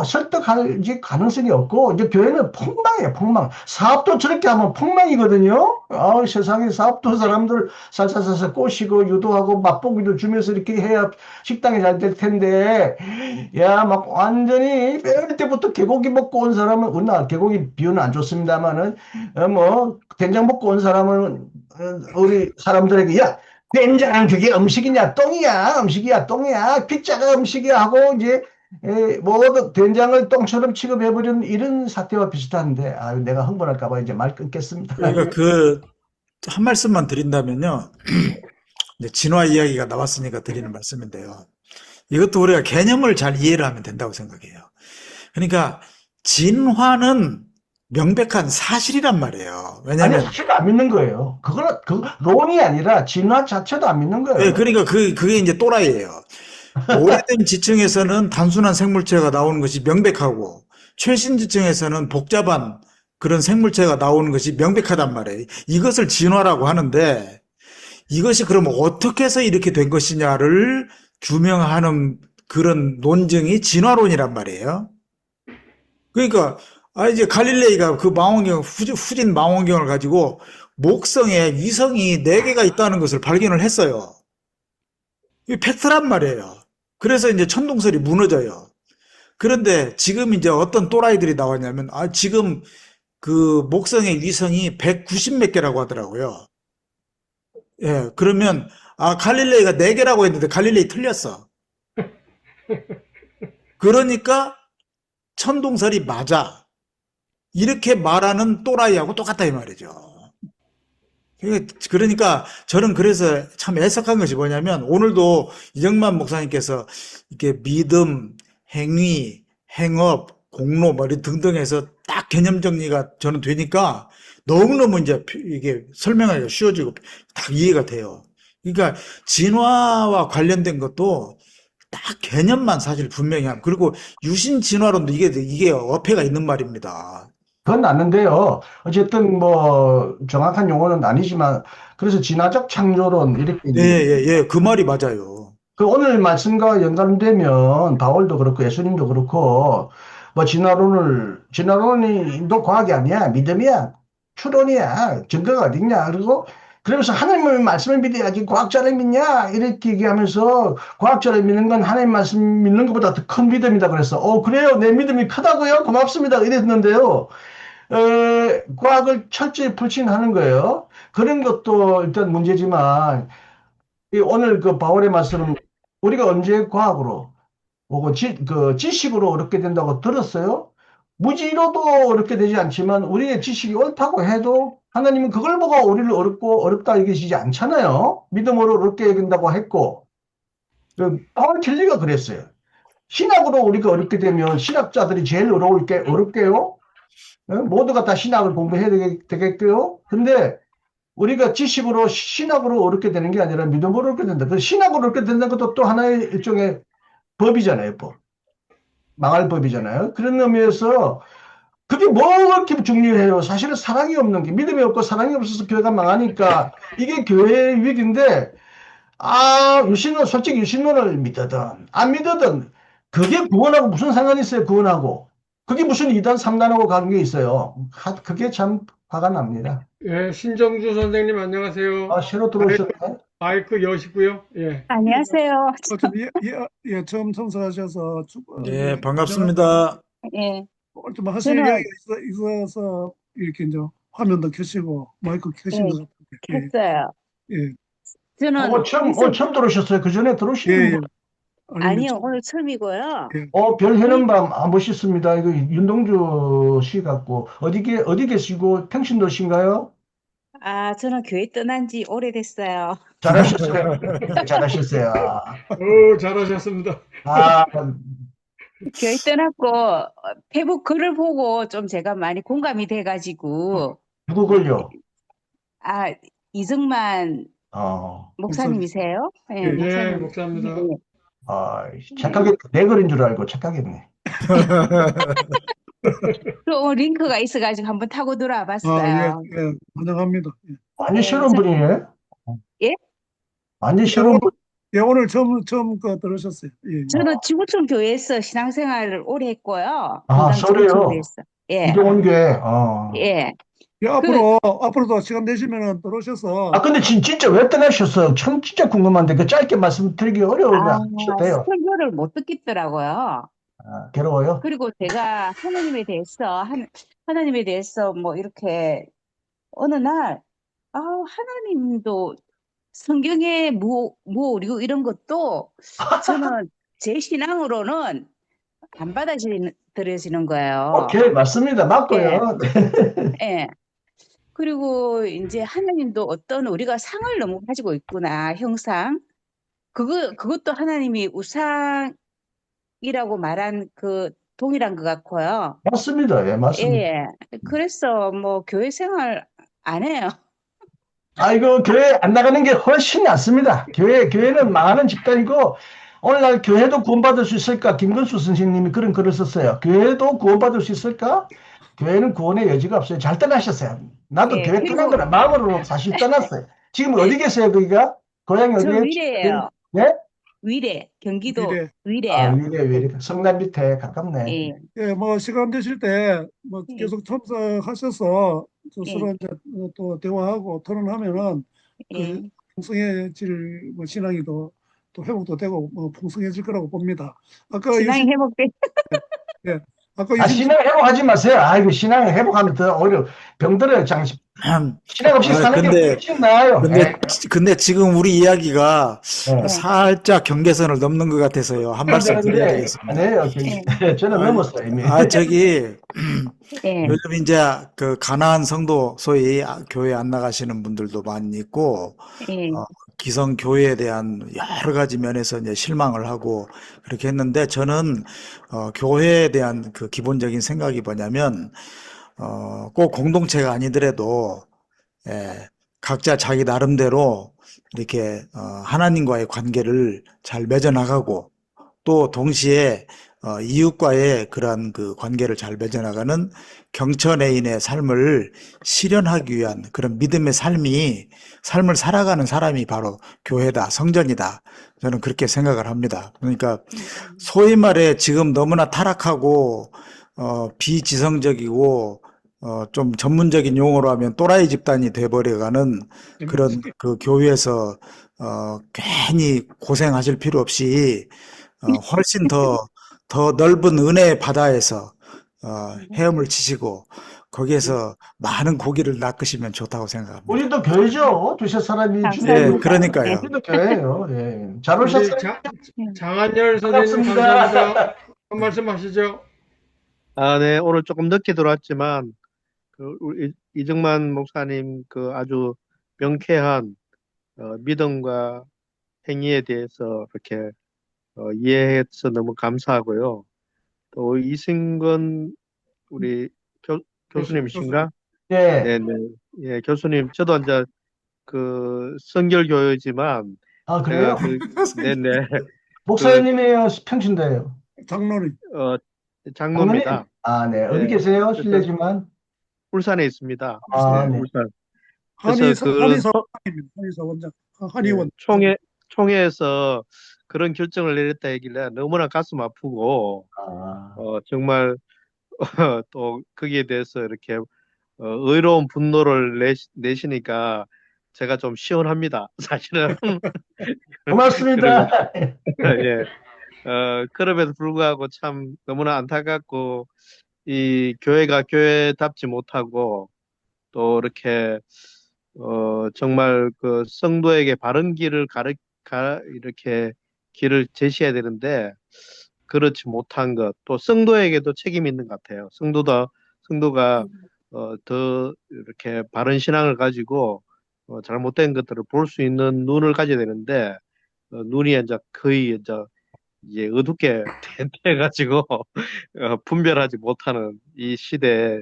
설득할 가능성이 없고, 이제 교회는 폭망이에요, 폭망. 사업도 저렇게 하면 폭망이거든요. 세상에 사업도 사람들 살살살살 꼬시고, 유도하고, 맛보기도 주면서 이렇게 해야 식당이 잘 될 텐데, 야, 막 완전히, 어릴 때부터 개고기 먹고 온 사람은, 우리나라 개고기 비유는 안 좋습니다만은, 된장 먹고 온 사람은, 우리 사람들에게, 야, 된장은 그게 음식이냐, 똥이야, 음식이야, 똥이야, 피자가 음식이야 하고, 이제, 뭐, 된장을 똥처럼 취급해버리는 이런 사태와 비슷한데, 내가 흥분할까봐 이제 말 끊겠습니다. 그러니까 한 말씀만 드린다면요. 이제 진화 이야기가 나왔으니까 드리는 말씀인데요. 이것도 우리가 개념을 잘 이해를 하면 된다고 생각해요. 그러니까 진화는 명백한 사실이란 말이에요. 아니, 왜냐면 사실 안 믿는 거예요. 론이 아니라 진화 자체도 안 믿는 거예요. 네, 그러니까 그게 이제 또라이예요. 오래된 지층에서는 단순한 생물체가 나오는 것이 명백하고 최신 지층에서는 복잡한 그런 생물체가 나오는 것이 명백하단 말이에요. 이것을 진화라고 하는데 이것이 그럼 어떻게 해서 이렇게 된 것이냐를 규명하는 그런 논증이 진화론이란 말이에요. 그러니까 이제 갈릴레이가 그 망원경 후진 망원경을 가지고 목성에 위성이 4개가 있다는 것을 발견을 했어요. 이게 팩트란 말이에요. 그래서 이제 천동설이 무너져요. 그런데 지금 이제 어떤 또라이들이 나왔냐면 지금 그 목성의 위성이 190 몇 개라고 하더라고요. 예, 그러면 갈릴레이가 4개라고 했는데 갈릴레이 틀렸어. 그러니까 천동설이 맞아. 이렇게 말하는 또라이하고 똑같다 이 말이죠. 그러니까 저는 그래서 참 애석한 것이 뭐냐면 오늘도 이정만 목사님께서 이렇게 믿음, 행위, 행업, 공로 뭐 등등 해서 딱 개념 정리가 저는 되니까 너무너무 이제 이게 설명하기가 쉬워지고 딱 이해가 돼요. 그러니까 진화와 관련된 것도 딱 개념만 사실 분명히 그리고 유신 진화론도 이게 어폐가 있는 말입니다. 그건 맞는데요. 어쨌든 뭐 정확한 용어는 아니지만 그래서 진화적 창조론 이렇게 예, 이제 예, 예, 그 말이 맞아요. 그 오늘 말씀과 연관되면 바울도 그렇고 예수님도 그렇고 뭐 진화론이 인도 과학이 아니야. 믿음이야. 추론이야. 증거가 어딨냐. 그리고 그러면서 하나님의 말씀을 믿어야지 과학자를 믿냐 이렇게 얘기하면서 과학자를 믿는 건 하나님 말씀 믿는 것보다 더 큰 믿음이다 그랬어. 그래요. 내 믿음이 크다고요? 고맙습니다. 이랬는데요. 과학을 철저히 불신하는 거예요. 그런 것도 일단 문제지만 이 오늘 그 바울의 말씀은 우리가 언제 과학으로 혹은 그 지식으로 어렵게 된다고 들었어요? 무지로도 어렵게 되지 않지만 우리의 지식이 옳다고 해도 하나님은 그걸 보고 우리를 어렵고 어렵다 여기시지 않잖아요. 믿음으로 어렵게 여긴다고 했고 바울 틸리가 그랬어요. 신학으로 우리가 어렵게 되면 신학자들이 제일 어렵게요. 모두가 다 신학을 공부해야 되겠고요. 근데 우리가 지식으로 신학으로 어렵게 되는 게 아니라 믿음으로 어렵게 된다. 그 신학으로 어렵게 된다는 것도 또 하나의 일종의 법이잖아요, 법. 망할 법이잖아요. 그런 의미에서 그게 뭐 그렇게 중요해요. 사실은 사랑이 없는 게 믿음이 없고 사랑이 없어서 교회가 망하니까 이게 교회의 위기인데 솔직히 유신론을 믿든 안 믿든 그게 구원하고 무슨 상관이 있어요, 구원하고. 그게 무슨 2단, 3단하고 관계 있어요. 그게 참 화가 납니다. 예, 신정주 선생님 안녕하세요. 새로 들어오셨네. 마이크 여시고요. 예. 안녕하세요. 좀 처음 참석하셔서 예, 반갑습니다. 예, 좀 하실 저는 이야기가 있어서 이렇게 이제 화면도 켜시고 마이크 켜신 예, 것 같은데. 했어요. 예, 저는 처음 들어오셨어요. 그 전에 예, 들어오시는 예. 분. 아니요, 오늘 처음이고요. 예. 별 해는 밤 안 보셨습니다. 이거 윤동주 씨 같고 어디 계시고 평신도신가요? 저는 교회 떠난 지 오래됐어요. 잘하셨어요. 잘하셨어요. 잘하셨습니다. 아, 교회 떠났고, 페북 글을 보고 좀 제가 많이 공감이 돼가지고, 누구 걸요? 이승만 어, 목사님이세요? 예, 예, 예, 목사님. 목사입니다. 착하게 내 글인 줄 알고 착하겠네. 또 링크가 있어가지고 한번 타고 들어와 예, 봤어요. 예. 환영합니다. 예. 완전 예, 새로운 분이에요. 예? 완전 예, 새로운 분. 오늘 처음 그 들으셨어요. 예. 저는 지구촌 교회에서 신앙생활을 오래 했고요. 서울에요. 지구촌 교회에서. 예, 이동원 교회. 예. 예, 앞으로도 시간 되시면 들어오셔서 근데 진짜 왜 떠나셨어요? 참 진짜 궁금한데 그 짧게 말씀드리기 어려우면 하셔도 돼요. 설교를 못 듣겠더라고요. 괴로워요? 그리고 제가 하나님에 대해서 뭐 이렇게 어느 날, 하나님도 성경에 그리고 이런 것도 저는 제 신앙으로는 안 받아들여지는 거예요. 오케이, 맞습니다. 맞고요. 예. 그리고 이제 하나님도 어떤 우리가 상을 너무 가지고 있구나, 형상. 그것도 하나님이 우상이라고 말한 그 동일한 것 같고요. 맞습니다. 예, 맞습니다. 예. 그래서 뭐 교회 생활 안 해요. 이거 교회 안 나가는 게 훨씬 낫습니다. 교회는 망하는 집단이고, 오늘날 교회도 구원받을 수 있을까? 김근수 선생님이 그런 글을 썼어요. 교회도 구원받을 수 있을까? 교회는 구원의 여지가 없어요. 잘 떠나셨어요. 나도 예, 교회 그리고 떠난 거라 마음으로 사실 떠났어요. 지금 어디 계세요, 거기가? 고향이 저 어디예요? 위례예요. 네? 위례, 경기도 위례. 위례요. 위례. 성남 밑에 가깝네. 예, 예, 뭐 시간 되실 때 뭐 예. 계속 참석하셔서 예. 서로 이제 또 대화하고 토론하면은 예. 그 풍성해질 뭐 신앙이 또 회복도 되고 뭐 풍성해질 거라고 봅니다. 아까 신앙이 회복돼. 예, 아까 신앙 회복하지 마세요. 이거 신앙 회복하면 더 오히려 병들어요. 신앙 없이 사는 게 훨씬 나아요. 근데 지금 우리 이야기가 네. 살짝 경계선을 넘는 것 같아서요. 한 말씀 드려야 되겠습니다. 아니에요. 저는 넘었어요, 이미. 예. 요즘 이제 그 가난한 성도 소위 교회 안 나가시는 분들도 많이 있고, 예. 기성 교회에 대한 여러 가지 면에서 이제 실망을 하고 그렇게 했는데 저는 교회에 대한 그 기본적인 생각이 뭐냐면 꼭 공동체가 아니더라도 각자 자기 나름대로 이렇게 하나님과의 관계를 잘 맺어나가고 또 동시에 이웃과의 그러한 그 관계를 잘 맺어나가는 경천애인의 삶을 실현하기 위한 그런 믿음의 삶을 살아가는 사람이 바로 교회다, 성전이다. 저는 그렇게 생각을 합니다. 그러니까 소위 말해 지금 너무나 타락하고 비지성적이고 좀 전문적인 용어로 하면 또라이 집단이 돼버려가는 그런 그 교회에서 괜히 고생하실 필요 없이 훨씬 더 넓은 은혜의 바다에서 헤엄을 치시고 거기에서 많은 고기를 낚으시면 좋다고 생각합니다. 우리도 교회죠. 두세 사람이 예, 중요해요. 그러니까요. 우리도 교회예요. 예. 잘 우리 오셨어요. 장한열 선생님 반갑습니다. 감사합니다. 한 말씀 하시죠. 네, 오늘 조금 늦게 들어왔지만, 우리 이정만 목사님 그 아주 명쾌한 믿음과 행위에 대해서 이렇게 이해해서 너무 감사하고요. 또 이승건 우리 교수님이신가? 예. 네네. 예, 교수님, 저도 이제 그 성결교회지만, 아, 그래요? 네네. 목사님이에요? 평신도예요? 장로님. 장로입니다. 아, 네. 어디 네. 계세요? 실례지만. 울산에 있습니다. 아, 네. 울산. 한의사원장, 한의원. 총회에서 그런 결정을 내렸다 얘기를 너무나 가슴 아프고, 정말, 또 거기에 대해서 이렇게 의로운 분노를 내시니까 제가 좀 시원합니다. 사실은. 고맙습니다. 예. 그럼에도 불구하고 참 너무나 안타깝고, 이 교회가 교회답지 못하고, 또 이렇게, 정말 그 성도에게 바른 길을 이렇게 길을 제시해야 되는데, 그렇지 못한 것, 또 성도에게도 책임이 있는 것 같아요. 성도가 더 이렇게 바른 신앙을 가지고 잘못된 것들을 볼 수 있는 눈을 가져야 되는데, 눈이 이제 거의 이제 어둡게 돼가지고 분별하지 못하는 이 시대에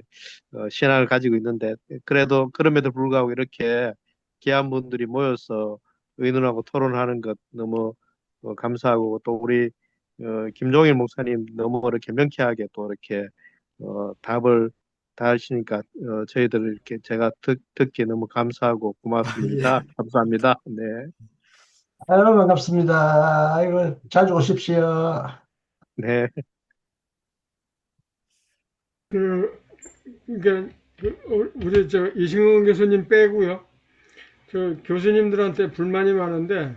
신앙을 가지고 있는데, 그래도 그럼에도 불구하고 이렇게 귀한 분들이 모여서 의논하고 토론하는 것 너무 감사하고, 또 우리 김종일 목사님 너무 이렇게 명쾌하게 또 이렇게 답을 다 하시니까 저희들 이렇게 제가 듣기에 너무 감사하고 고맙습니다. 감사합니다. 네. 아유, 반갑습니다. 아이고, 자주 오십시오. 네. 그러니까 우리 이승훈 교수님 빼고요. 교수님들한테 불만이 많은데,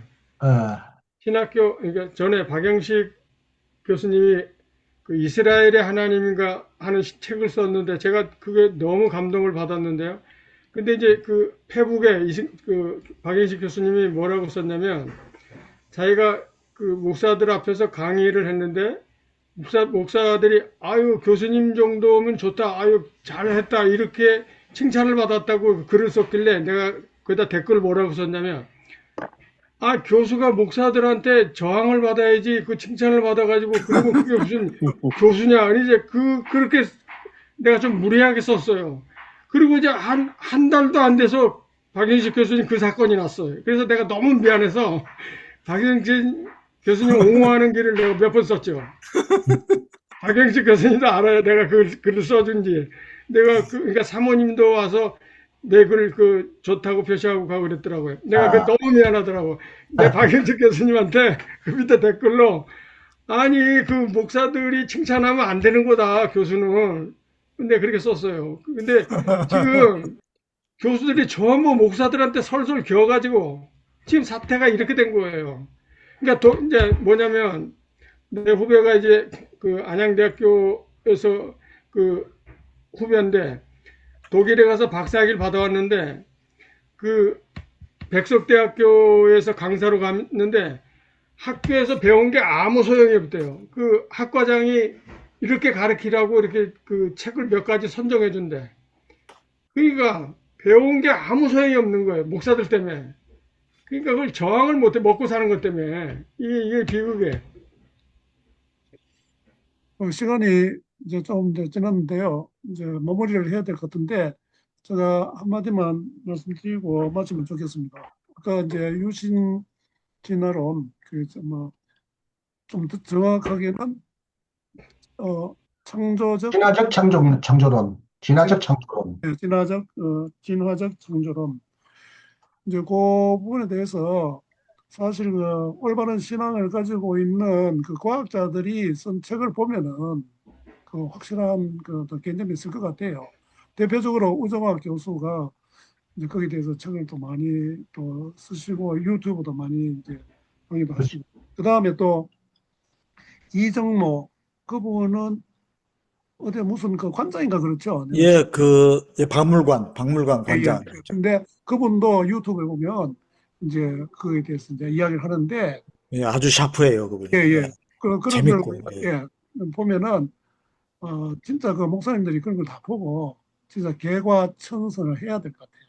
신학교, 그러니까 전에 박영식 교수님이 그 이스라엘의 하나님인가 하는 책을 썼는데, 제가 그게 너무 감동을 받았는데요. 근데 이제 그 페북에 그 박영식 교수님이 뭐라고 썼냐면, 자기가 그 목사들 앞에서 강의를 했는데, 목사들이 아유 교수님 정도면 좋다, 아유 잘했다, 이렇게 칭찬을 받았다고 글을 썼길래 내가 거기다 댓글을 뭐라고 썼냐면, 아 교수가 목사들한테 저항을 받아야지 그 칭찬을 받아가지고 그러면 그게 무슨 교수냐. 아니 이제 그렇게 내가 좀 무리하게 썼어요. 그리고 이제 한 달도 안 돼서 박영식 교수님 그 사건이 났어요. 그래서 내가 너무 미안해서 박영식 교수님 옹호하는 글을 내가 몇 번 썼죠. 박영식 교수님도 알아요. 내가 글을 써준지. 내가 그러니까 사모님도 와서 내 글을 좋다고 표시하고 가고 그랬더라고요. 내가 너무 미안하더라고. 내 박영식 교수님한테 그 밑에 댓글로, 아니 그 목사들이 칭찬하면 안 되는 거다 교수는. 근데 그렇게 썼어요. 근데 지금 교수들이 전부 목사들한테 설설 기어가지고 지금 사태가 이렇게 된 거예요. 그러니까 이제 뭐냐면, 내 후배가 이제 그 안양대학교에서 그 후배인데 독일에 가서 박사학위를 받아왔는데, 그 백석대학교에서 강사로 갔는데 학교에서 배운 게 아무 소용이 없대요. 그 학과장이 이렇게 가르치라고 이렇게 그 책을 몇 가지 선정해 준대. 그러니까 배운 게 아무 소용이 없는 거예요. 목사들 때문에. 그러니까 그걸 저항을 못해, 먹고 사는 것 때문에. 이게 비극이에요. 시간이 이제 좀 지났는데요. 이제 마무리를 해야 될 것 같은데, 제가 한마디만 말씀드리고 마치면 좋겠습니다. 아까 이제 유신 진화론, 좀 더 정확하게는 창조적, 진화적 창조론, 진화적 창조론. 진화적 창조론. 이제 그 부분에 대해서 사실 그 올바른 신앙을 가지고 있는 그 과학자들이 쓴 책을 보면은 그 확실한 그 견점이 있을 것 같아요. 대표적으로 우정학 교수가 이제 거기에 대해서 책을 또 많이 또 쓰시고 유튜브도 많이 이제 강의도 하시고, 그 다음에 또 이정모 그분은 어디 무슨 그 관장인가 그렇죠? 예, 예, 박물관 예, 예. 관장. 근데 그분도 유튜브에 보면 이제 그에 대해서 이제 이야기를 하는데, 예, 아주 샤프해요, 그분이. 예, 예. 그런 걸 재밌고, 예, 보면은 진짜 그 목사님들이 그런 걸 다 보고 진짜 개과천선을 해야 될 것 같아요.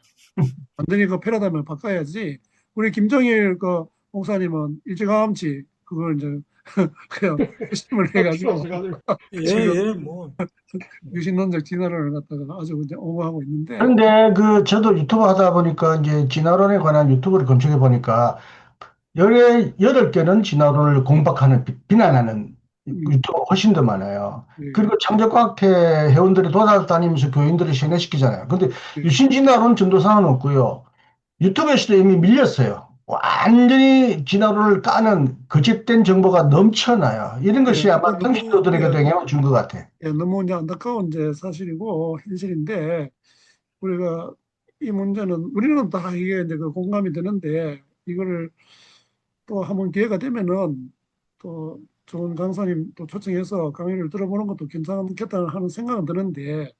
완전히 그 패러다임을 바꿔야지. 우리 김정일 그 목사님은 일찌감치 그걸 이제 그냥 회심을 해가지고 예, 지금 예, 뭐. 유신론적 진화론을 갖다가 아주 이제 옹호하고 있는데, 그런데 저도 유튜브 하다 보니까 이제 진화론에 관한 유튜브를 검색해 보니까 8개는 진화론을 공박하는, 비난하는 유튜브가 훨씬 더 많아요. 예, 그리고 창조과학회 회원들이 돌아다니면서 교인들을 세뇌시키잖아요. 근데 예, 유신진화론 전도사는 없고요. 유튜브에서도 이미 밀렸어요. 완전히 진화론을 까는 거짓된 정보가 넘쳐나요. 이런 것이 예, 아마 너무, 평신도들에게 예, 영향을 준 것 같아. 예, 너무 이제 안타까운 이제 사실이고 현실인데, 우리가 이 문제는 우리는 다 이게 이제 그 공감이 되는데, 이거를 또 한번 기회가 되면은 또 좋은 강사님 또 초청해서 강의를 들어보는 것도 괜찮겠다 하는 생각은 드는데,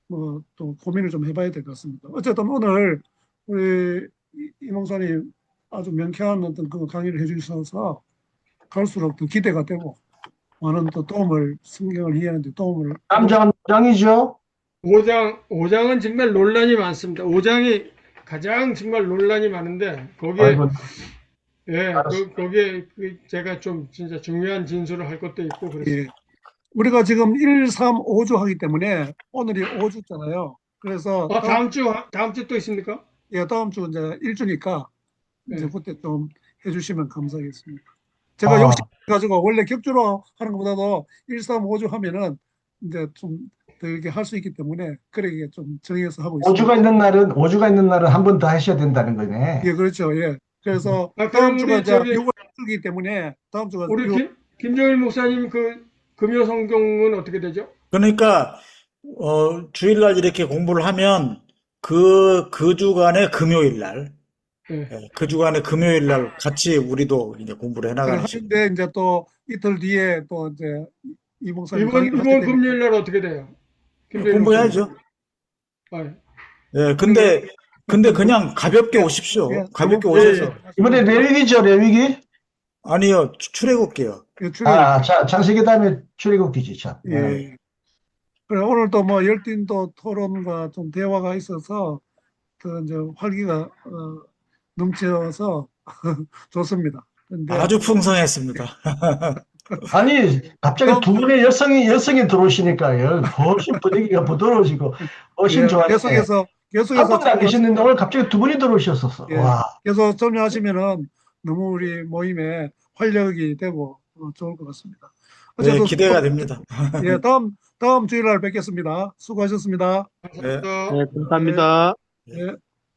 뭐 또 고민을 좀 해봐야 될 것 같습니다. 어쨌든 오늘 우리 이 목사님 아주 명쾌한 어떤 그 강의를 해주셔서 갈수록 더 기대가 되고 많은 또 도움을, 성경을 이해하는 데 도움을 남장은 장이죠. 5장은 정말 논란이 많습니다. 5장이 가장 정말 논란이 많은데 거기에 아이고, 예, 알았어. 거기에 제가 좀 진짜 중요한 진술을 할 것도 있고 그렇습니다. 예. 우리가 지금 1, 3, 5주 하기 때문에 오늘이 5주잖아요. 그래서 다음 주 또 있습니까? 예, 다음 주 이제 1주니까 이제 네. 그때 좀 해주시면 감사하겠습니다. 제가 아, 욕심 가지고 원래 격주로 하는 것보다도 1, 3, 5주 하면은 이제 좀 더 이렇게 할 수 있기 때문에 그렇게 좀 정해서 하고 있습니다. 5주가 있는 날은 한 번 더 하셔야 된다는 거네. 예, 그렇죠. 예. 그래서 다음 그럼 주가 우리 이제 저기 6월 1일이기 때문에 다음 주가 우리 김정일 목사님 그 금요 성경은 어떻게 되죠? 그러니까, 주일날 이렇게 공부를 하면 그 주간의 금요일 날, 예. 예, 그 주간의 금요일 날 같이 우리도 이제 공부를 해나가는 식으로. 하는데 이제 또 이틀 뒤에 또 이제 이 목사님 강의를 하게 이번 되니까 금요일 날 어떻게 돼요? 김정일 공부해야죠. 목사님. 아, 예. 예, 근데 그냥 가볍게 오십시오. 예, 가볍게 저번 오셔서. 이번에 레위기죠, 레위기? 아니요, 출애굽기요. 예, 출연. 창세기 다음에 출애굽기지, 참. 예. 그래, 오늘 또 뭐 열띤 또 토론과 좀 대화가 있어서 더 이제 활기가 넘쳐서 좋습니다. 근데 아주 풍성했습니다. 아니, 갑자기 두 분의 여성이 들어오시니까요. 훨씬 분위기가 부드러워지고, 훨씬 예, 좋아요. 계속해서 한 번도 안 계셨는데 오늘 갑자기 두 분이 들어오셨었어. 예, 와. 계속 참여하시면은 너무 우리 모임에 활력이 되고 좋을 것 같습니다. 네, 어쨌든 기대가 됩니다. 예, 다음 주일날 뵙겠습니다. 수고하셨습니다. 네. 감사합니다. 네, 감사합니다. 예.